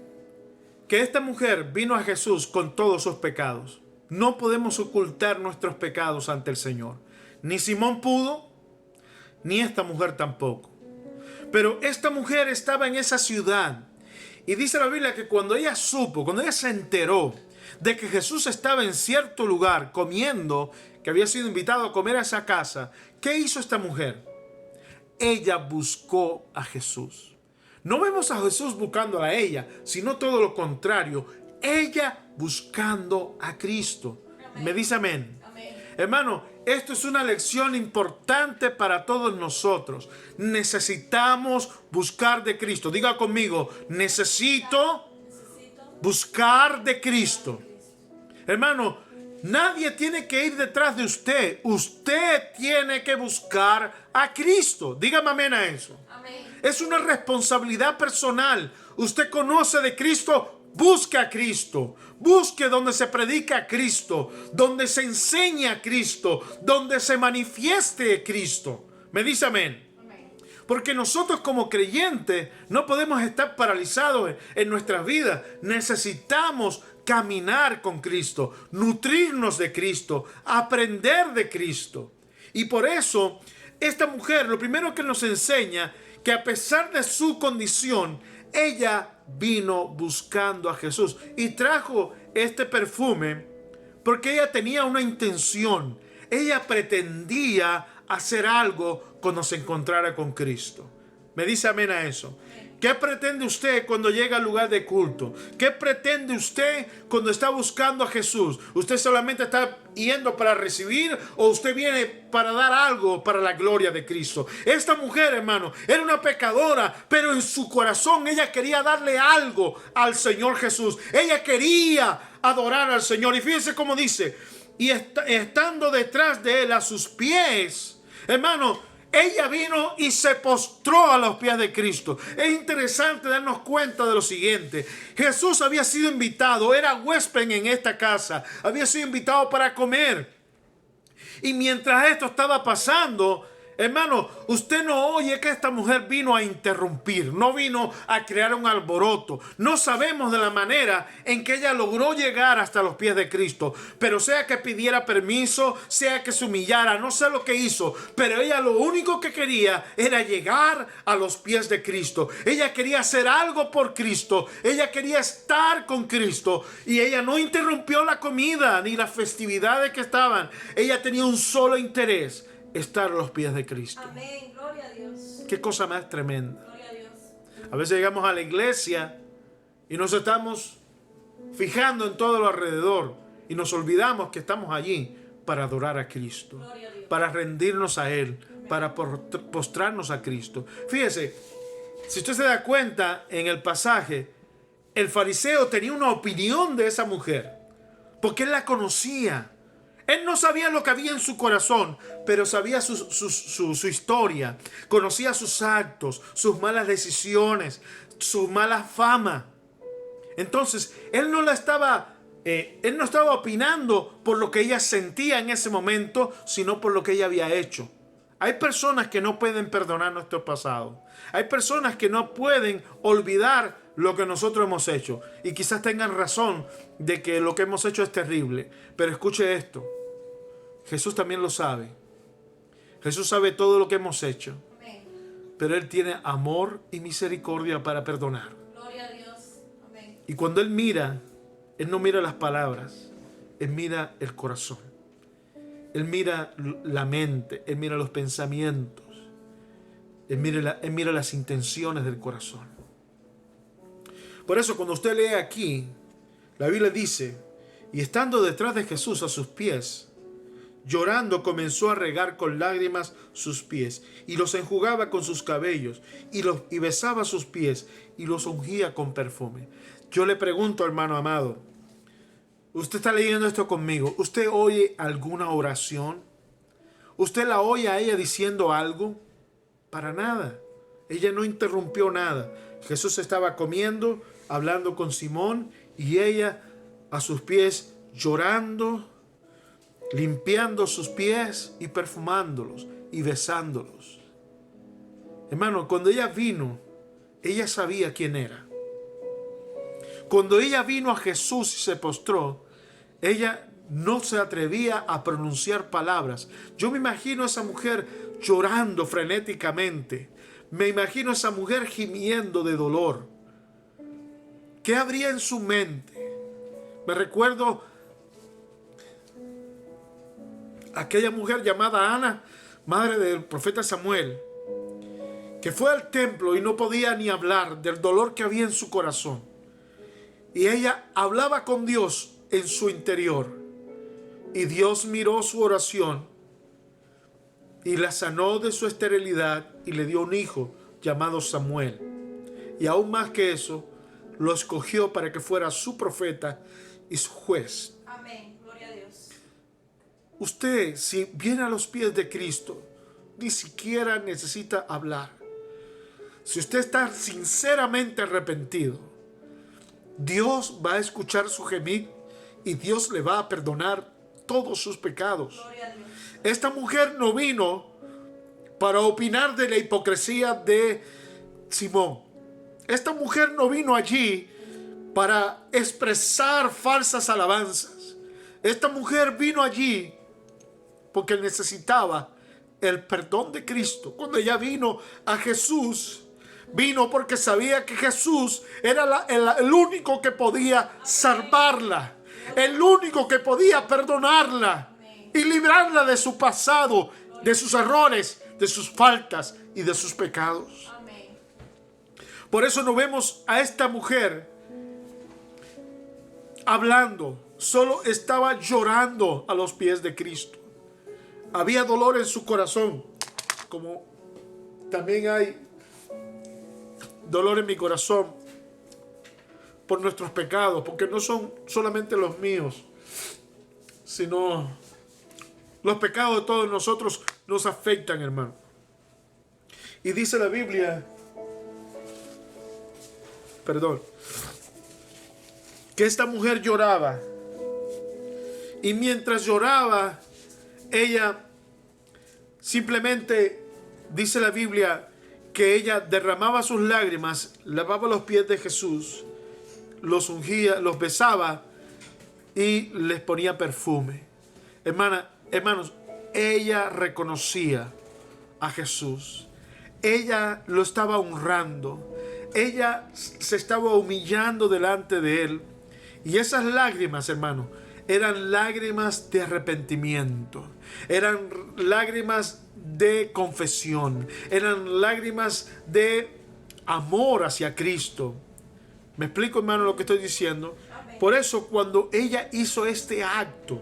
que esta mujer vino a Jesús con todos sus pecados. No podemos ocultar nuestros pecados ante el Señor. Ni Simón pudo, ni esta mujer tampoco. Pero esta mujer estaba en esa ciudad. Y dice la Biblia que cuando ella se enteró de que Jesús estaba en cierto lugar comiendo, que había sido invitado a comer a esa casa, ¿qué hizo esta mujer? Ella buscó a Jesús. No vemos a Jesús buscándola a ella, sino todo lo contrario. Ella buscando a Cristo. Amén. Me dice amén. Amén. Hermano, esto es una lección importante para todos nosotros. Necesitamos buscar de Cristo. Diga conmigo, necesito buscar de Cristo. Hermano, nadie tiene que ir detrás de usted. Usted tiene que buscar a Cristo. Dígame amén a eso. Amén. Es una responsabilidad personal. Usted conoce de Cristo. Busque a Cristo, busque donde se predica a Cristo, donde se enseña a Cristo, donde se manifieste Cristo. ¿Me dice amén? Amén. Porque nosotros como creyentes no podemos estar paralizados en nuestras vidas. Necesitamos caminar con Cristo, nutrirnos de Cristo, aprender de Cristo. Y por eso esta mujer, lo primero que nos enseña, que a pesar de su condición, ella vino buscando a Jesús y trajo este perfume porque ella tenía una intención. Ella pretendía hacer algo cuando se encontrara con Cristo. Me dice amén a eso. ¿Qué pretende usted cuando llega al lugar de culto? ¿Qué pretende usted cuando está buscando a Jesús? ¿Usted solamente está yendo para recibir o usted viene para dar algo para la gloria de Cristo? Esta mujer, hermano, era una pecadora, pero en su corazón ella quería darle algo al Señor Jesús. Ella quería adorar al Señor. Y fíjense cómo dice, y estando detrás de él a sus pies, hermano, ella vino y se postró a los pies de Cristo. Es interesante darnos cuenta de lo siguiente. Jesús había sido invitado, era huésped en esta casa, había sido invitado para comer. Y mientras esto estaba pasando, hermano, usted no oye que esta mujer vino a interrumpir, no vino a crear un alboroto. No sabemos de la manera en que ella logró llegar hasta los pies de Cristo, pero sea que pidiera permiso, sea que se humillara, no sé lo que hizo, pero ella lo único que quería era llegar a los pies de Cristo. Ella quería hacer algo por Cristo, ella quería estar con Cristo y ella no interrumpió la comida ni las festividades que estaban. Ella tenía un solo interés: estar a los pies de Cristo. Amén, gloria a Dios. Qué cosa más tremenda. Gloria a Dios. A veces llegamos a la iglesia y nos estamos fijando en todo lo alrededor y nos olvidamos que estamos allí para adorar a Cristo, Gloria a Dios. para rendirnos a Él, para postrarnos a Cristo. Fíjese, si usted se da cuenta en el pasaje, el fariseo tenía una opinión de esa mujer porque él la conocía. Él no sabía lo que había en su corazón, pero sabía su historia, conocía sus actos, sus malas decisiones, su mala fama. Entonces, él no estaba opinando por lo que ella sentía en ese momento, sino por lo que ella había hecho. Hay personas que no pueden perdonar nuestro pasado. Hay personas que no pueden olvidar lo que nosotros hemos hecho. Y quizás tengan razón de que lo que hemos hecho es terrible. Pero escuche esto. Jesús también lo sabe. Jesús sabe todo lo que hemos hecho. Amén. Pero Él tiene amor y misericordia para perdonar. Gloria a Dios. Amén. Y cuando Él mira, Él no mira las palabras. Él mira el corazón. Él mira la mente. Él mira los pensamientos. Él mira las intenciones del corazón. Por eso cuando usted lee aquí, la Biblia dice, y estando detrás de Jesús a sus pies, llorando comenzó a regar con lágrimas sus pies y los enjugaba con sus cabellos y besaba sus pies y los ungía con perfume. Yo le pregunto, hermano amado, usted está leyendo esto conmigo, ¿usted oye alguna oración? ¿Usted la oye a ella diciendo algo? Para nada. Ella no interrumpió nada. Jesús estaba comiendo, hablando con Simón y ella a sus pies llorando, limpiando sus pies y perfumándolos y besándolos. Hermano, cuando ella vino, ella sabía quién era. Cuando ella vino a Jesús y se postró, ella no se atrevía a pronunciar palabras. Yo me imagino a esa mujer llorando frenéticamente. Me imagino a esa mujer gimiendo de dolor. ¿Qué habría en su mente? Me recuerdo aquella mujer llamada Ana, madre del profeta Samuel, que fue al templo y no podía ni hablar del dolor que había en su corazón. Y ella hablaba con Dios en su interior. Y Dios miró su oración y la sanó de su esterilidad y le dio un hijo llamado Samuel. Y aún más que eso, lo escogió para que fuera su profeta y su juez. Amén. Gloria a Dios. Usted, si viene a los pies de Cristo, ni siquiera necesita hablar. Si usted está sinceramente arrepentido, Dios va a escuchar su gemir y Dios le va a perdonar todos sus pecados. Gloria a Dios. Esta mujer no vino para opinar de la hipocresía de Simón. Esta mujer no vino allí para expresar falsas alabanzas. Esta mujer vino allí porque necesitaba el perdón de Cristo, cuando ella vino a Jesús, vino porque sabía que Jesús era el único que podía salvarla, el único que podía perdonarla y librarla de su pasado, de sus errores, de sus faltas y de sus pecados. Por eso no vemos a esta mujer hablando, solo estaba llorando a los pies de Cristo. Había dolor en su corazón, como también hay dolor en mi corazón por nuestros pecados, porque no son solamente los míos, sino los pecados de todos nosotros nos afectan, hermano. Y dice la Biblia, que esta mujer lloraba. Y mientras lloraba, ella simplemente, dice la Biblia, que ella derramaba sus lágrimas, lavaba los pies de Jesús, los ungía, los besaba y les ponía perfume. Hermanos, ella reconocía a Jesús. Ella lo estaba honrando. Ella se estaba humillando delante de él. Y esas lágrimas, hermano, eran lágrimas de arrepentimiento. Eran lágrimas de confesión. Eran lágrimas de amor hacia Cristo. ¿Me explico, hermano, lo que estoy diciendo? Amén. Por eso, cuando ella hizo este acto,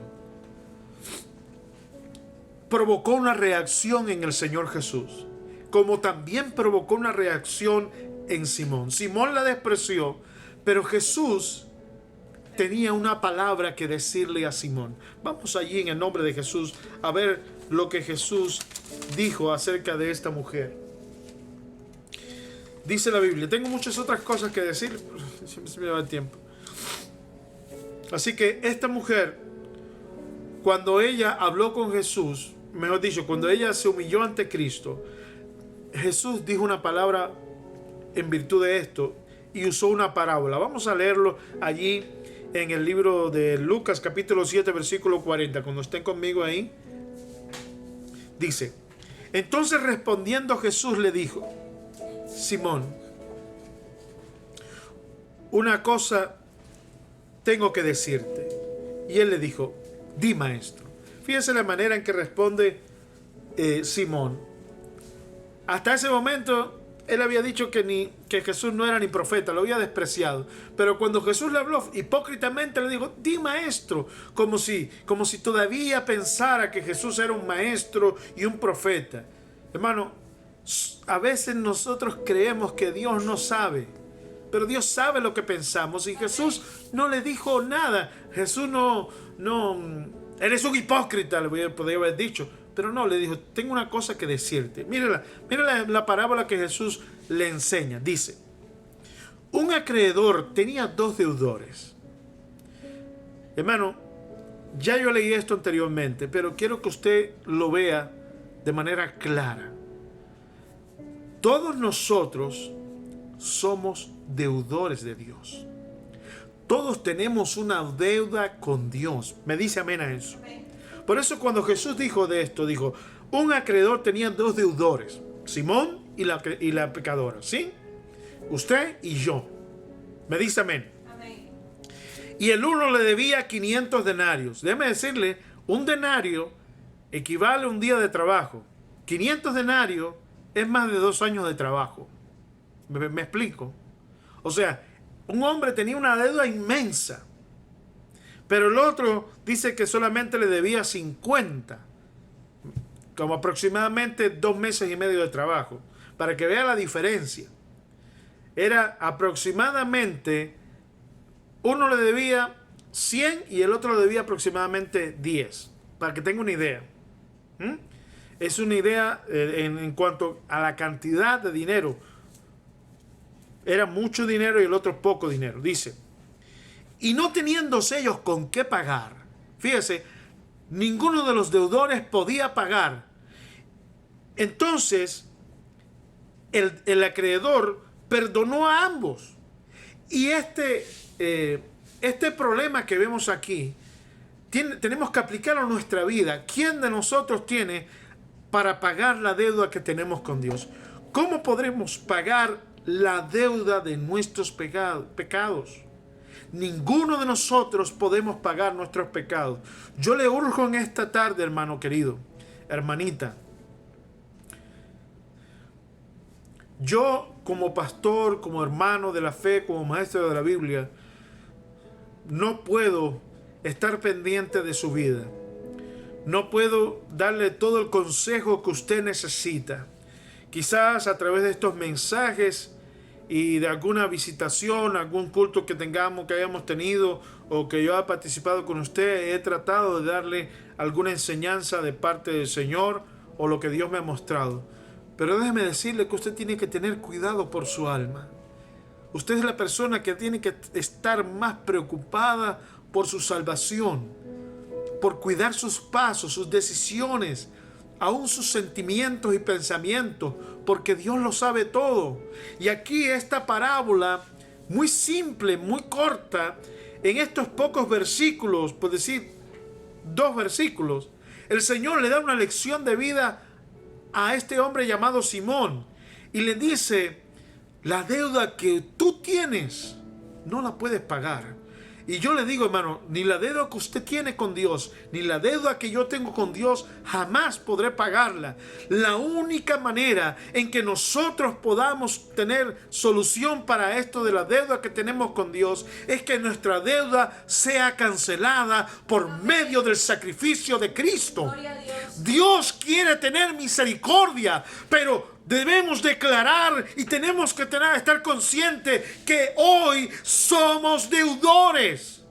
provocó una reacción en el Señor Jesús, como también provocó una reacción en Simón. Simón la despreció, pero Jesús tenía una palabra que decirle a Simón. Vamos allí en el nombre de Jesús a ver lo que Jesús dijo acerca de esta mujer. Dice la Biblia, tengo muchas otras cosas que decir, siempre se me va el tiempo. Así que esta mujer, cuando ella habló con Jesús, mejor dicho, cuando ella se humilló ante Cristo, Jesús dijo una palabra en virtud de esto y usó una parábola. Vamos a leerlo allí en el libro de Lucas capítulo 7 versículo 40. Cuando estén conmigo ahí, dice: entonces respondiendo Jesús le dijo: Simón, una cosa tengo que decirte. Y él le dijo: di, maestro. Fíjense la manera en que responde Simón. Hasta ese momento él había dicho que Jesús no era ni profeta, lo había despreciado. Pero cuando Jesús le habló, hipócritamente le dijo: di, maestro, como si todavía pensara que Jesús era un maestro y un profeta. Hermano, a veces nosotros creemos que Dios no sabe, pero Dios sabe lo que pensamos. Y Jesús no le dijo nada. Jesús no, eres un hipócrita, le podría haber dicho. Pero no, le dijo: tengo una cosa que decirte. Mírala la parábola que Jesús le enseña. Dice: un acreedor tenía 2 deudores. Hermano, ya yo leí esto anteriormente, pero quiero que usted lo vea de manera clara. Todos nosotros somos deudores de Dios. Todos tenemos una deuda con Dios. Me dice amén a eso. Por eso cuando Jesús dijo de esto, dijo: un acreedor tenía 2 deudores, Simón y la pecadora, ¿sí? Usted y yo. Me dice amén. Amén. Y el uno le debía 500 denarios. Déjeme decirle, un denario equivale a un día de trabajo. 500 denarios es más de 2 años de trabajo. ¿Me explico? O sea, un hombre tenía una deuda inmensa. Pero el otro dice que solamente le debía 50. Como aproximadamente 2 meses y medio de trabajo. Para que vea la diferencia. Era aproximadamente, uno le debía 100 y el otro le debía aproximadamente 10. Para que tenga una idea. Es una idea en cuanto a la cantidad de dinero. Era mucho dinero y el otro poco dinero. Dice: y no teniendo ellos con qué pagar. Fíjese, ninguno de los deudores podía pagar. Entonces, el acreedor perdonó a ambos. Y este problema que vemos aquí, tenemos que aplicarlo a nuestra vida. ¿Quién de nosotros tiene para pagar la deuda que tenemos con Dios. ¿Cómo podremos pagar la deuda de nuestros pecados? Ninguno de nosotros podemos pagar nuestros pecados. Yo le urjo en esta tarde, hermano querido, hermanita. Yo, como pastor, como hermano de la fe, como maestro de la Biblia, no puedo estar pendiente de su vida. No puedo darle todo el consejo que usted necesita. Quizás a través de estos mensajes y de alguna visitación, algún culto que hayamos tenido o que yo haya participado con usted, he tratado de darle alguna enseñanza de parte del Señor o lo que Dios me ha mostrado. Pero déjeme decirle que usted tiene que tener cuidado por su alma. Usted es la persona que tiene que estar más preocupada por su salvación, por cuidar sus pasos, sus decisiones, aún sus sentimientos y pensamientos, porque Dios lo sabe todo. Y aquí esta parábola, muy simple, muy corta, en estos pocos versículos, por decir 2 versículos, el Señor le da una lección de vida a este hombre llamado Simón y le dice: la deuda que tú tienes no la puedes pagar. Y yo le digo, hermano, ni la deuda que usted tiene con Dios, ni la deuda que yo tengo con Dios, jamás podré pagarla. La única manera en que nosotros podamos tener solución para esto de la deuda que tenemos con Dios es que nuestra deuda sea cancelada por medio del sacrificio de Cristo. Dios quiere tener misericordia, pero debemos declarar y tenemos que estar conscientes que hoy somos deudores.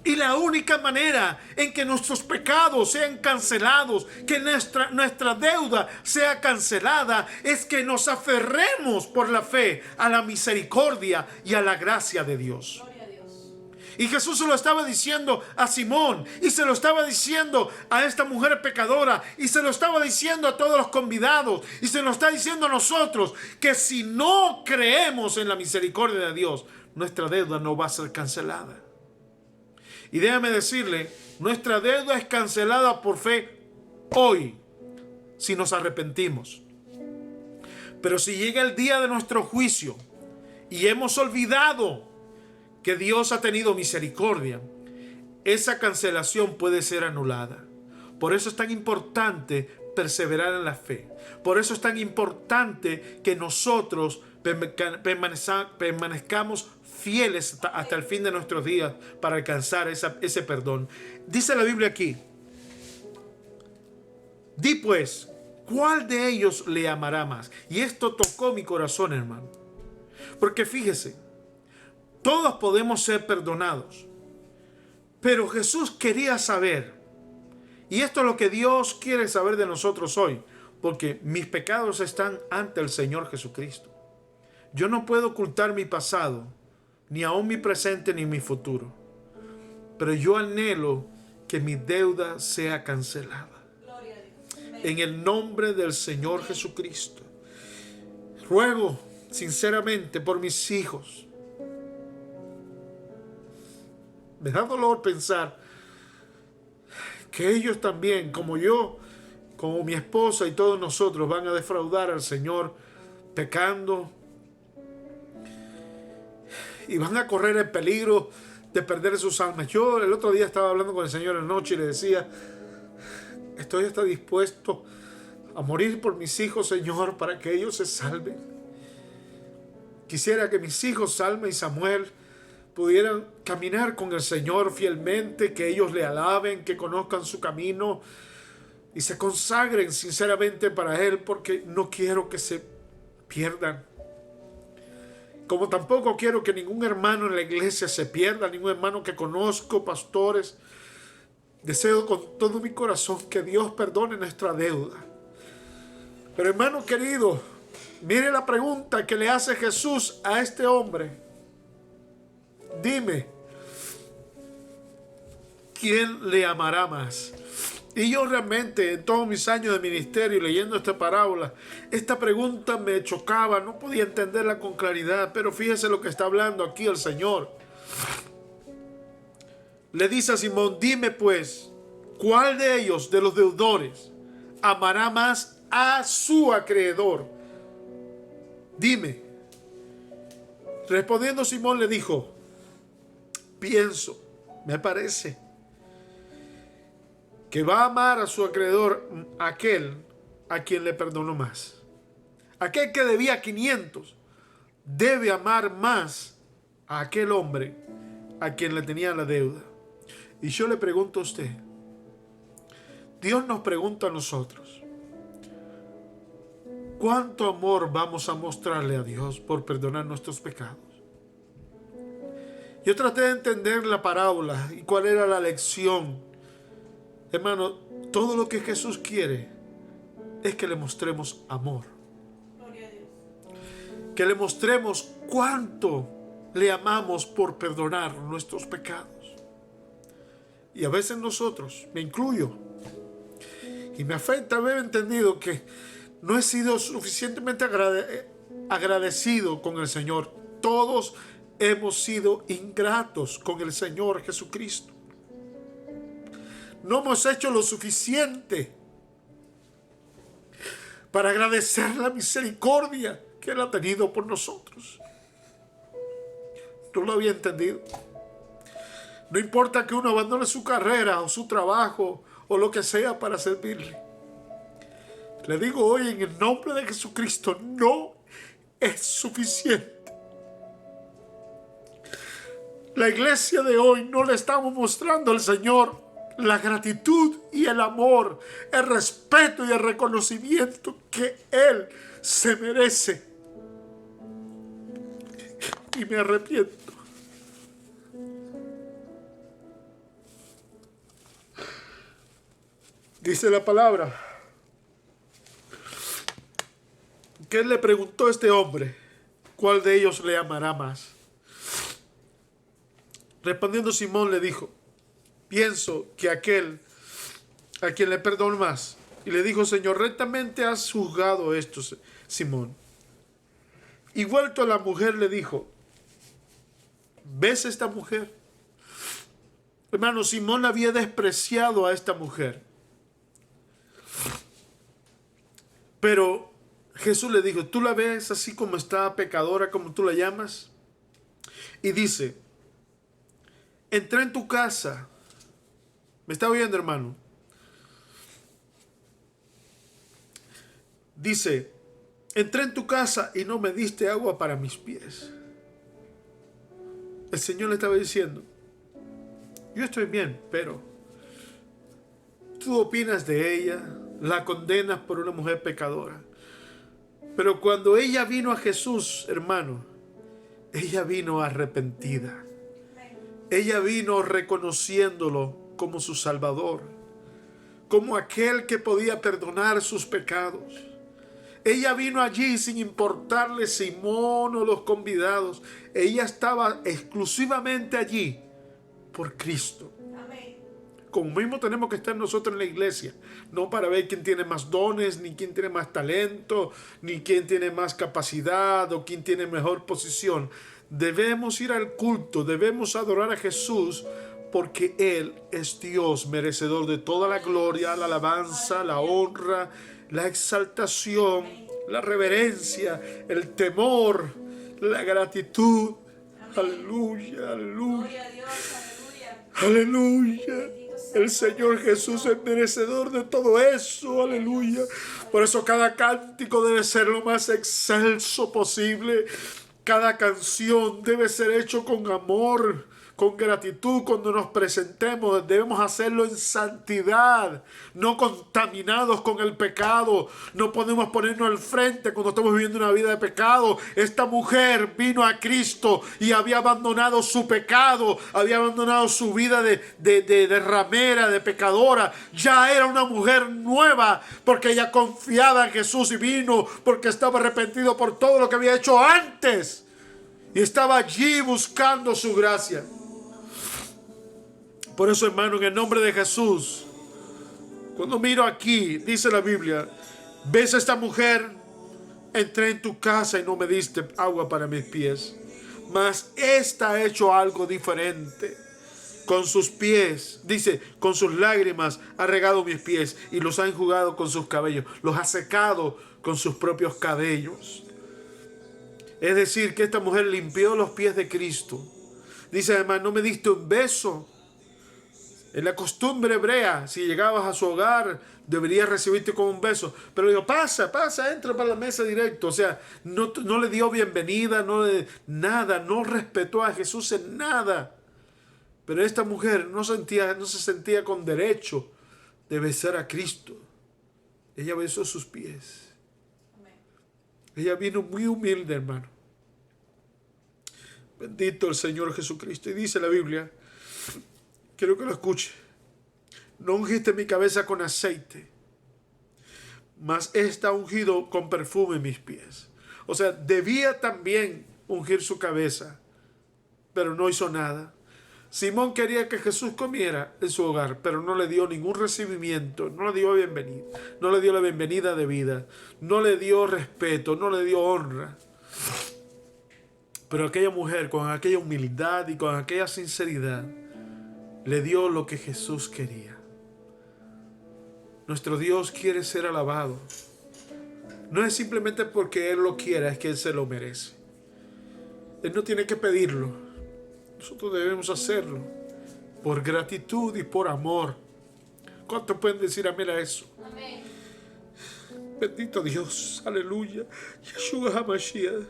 Y la única manera en que nuestros pecados sean cancelados, que nuestra deuda sea cancelada, es que nos aferremos por la fe a la misericordia y a la gracia de Dios. Y Jesús se lo estaba diciendo a Simón, y se lo estaba diciendo a esta mujer pecadora, y se lo estaba diciendo a todos los convidados, y se lo está diciendo a nosotros, que si no creemos en la misericordia de Dios, nuestra deuda no va a ser cancelada. Y déjame decirle, nuestra deuda es cancelada por fe hoy, si nos arrepentimos. Pero si llega el día de nuestro juicio y hemos olvidado que Dios ha tenido misericordia, esa cancelación puede ser anulada. Por eso es tan importante perseverar en la fe. Por eso es tan importante que nosotros permanezcamos fieles hasta el fin de nuestros días para alcanzar ese perdón. Dice la Biblia aquí: di pues, ¿cuál de ellos le amará más? Y esto tocó mi corazón, hermano. Porque fíjese, todos podemos ser perdonados, pero Jesús quería saber, y esto es lo que Dios quiere saber de nosotros hoy, porque mis pecados están ante el Señor Jesucristo. Yo no puedo ocultar mi pasado, ni aún mi presente ni mi futuro, pero yo anhelo que mi deuda sea cancelada. En el nombre del Señor Jesucristo, ruego sinceramente por mis hijos. Me da dolor pensar que ellos también, como yo, como mi esposa y todos nosotros, van a defraudar al Señor pecando y van a correr el peligro de perder sus almas. Yo el otro día estaba hablando con el Señor en la noche y le decía: estoy hasta dispuesto a morir por mis hijos, Señor, para que ellos se salven. Quisiera que mis hijos, Salma y Samuel, pudieran caminar con el Señor fielmente, que ellos le alaben, que conozcan su camino y se consagren sinceramente para Él, porque no quiero que se pierdan. Como tampoco quiero que ningún hermano en la iglesia se pierda, ningún hermano que conozco, pastores. Deseo con todo mi corazón que Dios perdone nuestra deuda. Pero hermano querido, mire la pregunta que le hace Jesús a este hombre. Dime, ¿quién le amará más? Y yo realmente, en todos mis años de ministerio leyendo esta parábola, esta pregunta me chocaba, no podía entenderla con claridad, pero fíjese lo que está hablando aquí el Señor. Le dice a Simón: dime pues, ¿cuál de ellos, de los deudores, amará más a su acreedor? Dime. Respondiendo Simón le dijo, pienso, me parece, que va a amar a su acreedor aquel a quien le perdonó más. Aquel que debía 500 debe amar más a aquel hombre a quien le tenía la deuda. Y yo le pregunto a usted, Dios nos pregunta a nosotros, ¿cuánto amor vamos a mostrarle a Dios por perdonar nuestros pecados? Yo traté de entender la parábola y cuál era la lección. Hermano, todo lo que Jesús quiere es que le mostremos amor. Gloria a Dios. Que le mostremos cuánto le amamos por perdonar nuestros pecados. Y a veces nosotros, me incluyo, y me afecta haber entendido que no he sido suficientemente agradecido con el Señor. Todos hemos sido ingratos con el Señor Jesucristo. No hemos hecho lo suficiente para agradecer la misericordia que Él ha tenido por nosotros. No lo había entendido. No importa que uno abandone su carrera o su trabajo o lo que sea para servirle. Le digo hoy en el nombre de Jesucristo, no es suficiente. La iglesia de hoy no le estamos mostrando al Señor la gratitud y el amor, el respeto y el reconocimiento que Él se merece. Y me arrepiento. Dice la palabra que Él le preguntó a este hombre, ¿cuál de ellos le amará más? Respondiendo Simón le dijo, pienso que aquel a quien le perdono más. Y le dijo, Señor, rectamente has juzgado esto, Simón. Y vuelto a la mujer le dijo, ¿ves esta mujer? Hermano, Simón había despreciado a esta mujer. Pero Jesús le dijo, ¿tú la ves así como está, pecadora, como tú la llamas? Y dice, entré en tu casa. ¿Me está oyendo, hermano? Dice, entré en tu casa y no me diste agua para mis pies. El Señor le estaba diciendo, yo estoy bien, pero tú opinas de ella, la condenas por una mujer pecadora. Pero cuando ella vino a Jesús, hermano, ella vino arrepentida. Ella vino reconociéndolo como su Salvador, como aquel que podía perdonar sus pecados. Ella vino allí sin importarle Simón o los convidados. Ella estaba exclusivamente allí por Cristo. Amén. Como mismo tenemos que estar nosotros en la iglesia, no para ver quién tiene más dones, ni quién tiene más talento, ni quién tiene más capacidad o quién tiene mejor posición. Debemos ir al culto, debemos adorar a Jesús porque Él es Dios, merecedor de toda la gloria, la alabanza, la honra, la exaltación, la reverencia, el temor, la gratitud. Aleluya, aleluya. Gloria a Dios, aleluya. Aleluya. El Señor Jesús es merecedor de todo eso. Aleluya. Por eso cada cántico debe ser lo más excelso posible. Cada canción debe ser hecho con amor, con gratitud. Cuando nos presentemos debemos hacerlo en santidad, no contaminados con el pecado. No podemos ponernos al frente cuando estamos viviendo una vida de pecado. Esta mujer vino a Cristo y había abandonado su pecado, había abandonado su vida de ramera, de pecadora. Ya era una mujer nueva porque ella confiaba en Jesús y vino porque estaba arrepentido por todo lo que había hecho antes y estaba allí buscando su gracia. Por eso, hermano, en el nombre de Jesús, cuando miro aquí, dice la Biblia, ¿ves a esta mujer? Entré en tu casa y no me diste agua para mis pies, mas esta ha hecho algo diferente. Con sus pies, dice, con sus lágrimas ha regado mis pies y los ha enjugado con sus cabellos. Los ha secado con sus propios cabellos. Es decir, que esta mujer limpió los pies de Cristo. Dice además, no me diste un beso. En la costumbre hebrea, si llegabas a su hogar, deberías recibirte con un beso. Pero digo, pasa, entra para la mesa directo. O sea, no le dio bienvenida, nada, no respetó a Jesús en nada. Pero esta mujer no se sentía con derecho de besar a Cristo. Ella besó sus pies. Ella vino muy humilde, hermano. Bendito el Señor Jesucristo. Y dice la Biblia, quiero que lo escuche. No ungiste mi cabeza con aceite, mas está ungido con perfume mis pies. O sea, debía también ungir su cabeza, pero no hizo nada. Simón quería que Jesús comiera en su hogar, pero no le dio ningún recibimiento, no le dio bienvenida, no le dio la bienvenida de vida, no le dio respeto, no le dio honra. Pero aquella mujer, con aquella humildad y con aquella sinceridad, le dio lo que Jesús quería. Nuestro Dios quiere ser alabado. No es simplemente porque Él lo quiera, es que Él se lo merece. Él no tiene que pedirlo. Nosotros debemos hacerlo por gratitud y por amor. ¿Cuántos pueden decir amén a eso? Amén. Bendito Dios, aleluya. Yeshua HaMashiach.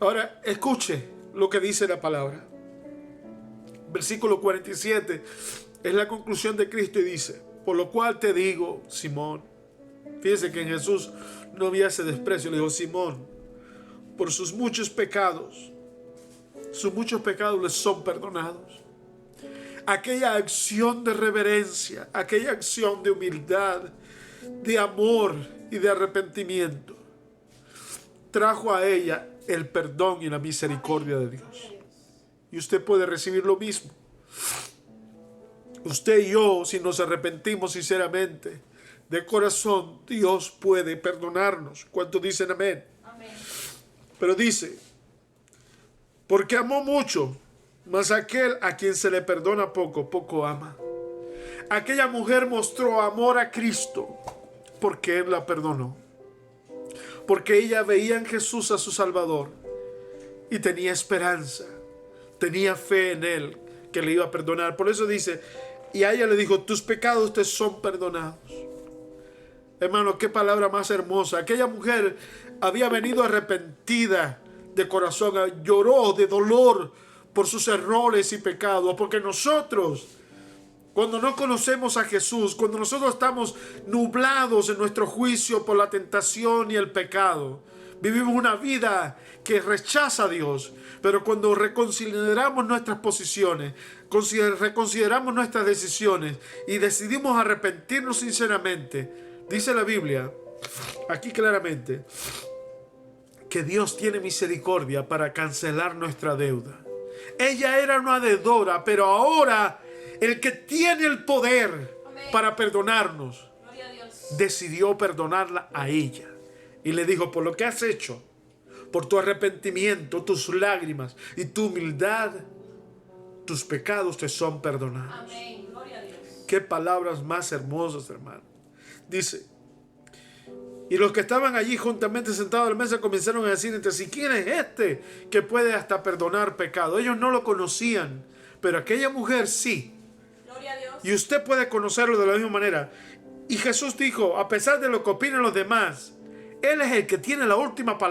Ahora, escuche lo que dice la palabra. Versículo 47 es la conclusión de Cristo y dice, por lo cual te digo, Simón. Fíjese que en Jesús no había ese desprecio. Le dijo, Simón, por sus muchos pecados les son perdonados. Aquella acción de reverencia, aquella acción de humildad, de amor y de arrepentimiento, trajo a ella el perdón y la misericordia de Dios. Y usted puede recibir lo mismo. Usted y yo, si nos arrepentimos sinceramente, de corazón, Dios puede perdonarnos. ¿Cuántos dicen amén? Amén. Pero dice, porque amó mucho, mas aquel a quien se le perdona poco, poco ama. Aquella mujer mostró amor a Cristo porque Él la perdonó. Porque ella veía en Jesús a su Salvador y tenía esperanza, tenía fe en Él que le iba a perdonar. Por eso dice, y a ella le dijo, tus pecados te son perdonados. Hermano, qué palabra más hermosa. Aquella mujer había venido arrepentida de corazón, lloró de dolor por sus errores y pecados, porque nosotros, cuando no conocemos a Jesús, cuando nosotros estamos nublados en nuestro juicio por la tentación y el pecado, vivimos una vida que rechaza a Dios. Pero cuando reconsideramos nuestras posiciones, reconsideramos nuestras decisiones y decidimos arrepentirnos sinceramente, dice la Biblia aquí claramente que Dios tiene misericordia para cancelar nuestra deuda. Ella era una deudora, pero ahora el que tiene el poder para perdonarnos decidió perdonarla a ella. Y le dijo, por lo que has hecho, por tu arrepentimiento, tus lágrimas y tu humildad, tus pecados te son perdonados. Amén. Gloria a Dios. Qué palabras más hermosas, hermano. Dice, y los que estaban allí juntamente sentados a la mesa comenzaron a decir entre sí, ¿quién es este que puede hasta perdonar pecado? Ellos no lo conocían, pero aquella mujer sí. Gloria a Dios. Y usted puede conocerlo de la misma manera. Y Jesús dijo, a pesar de lo que opinen los demás, Él es el que tiene la última palabra.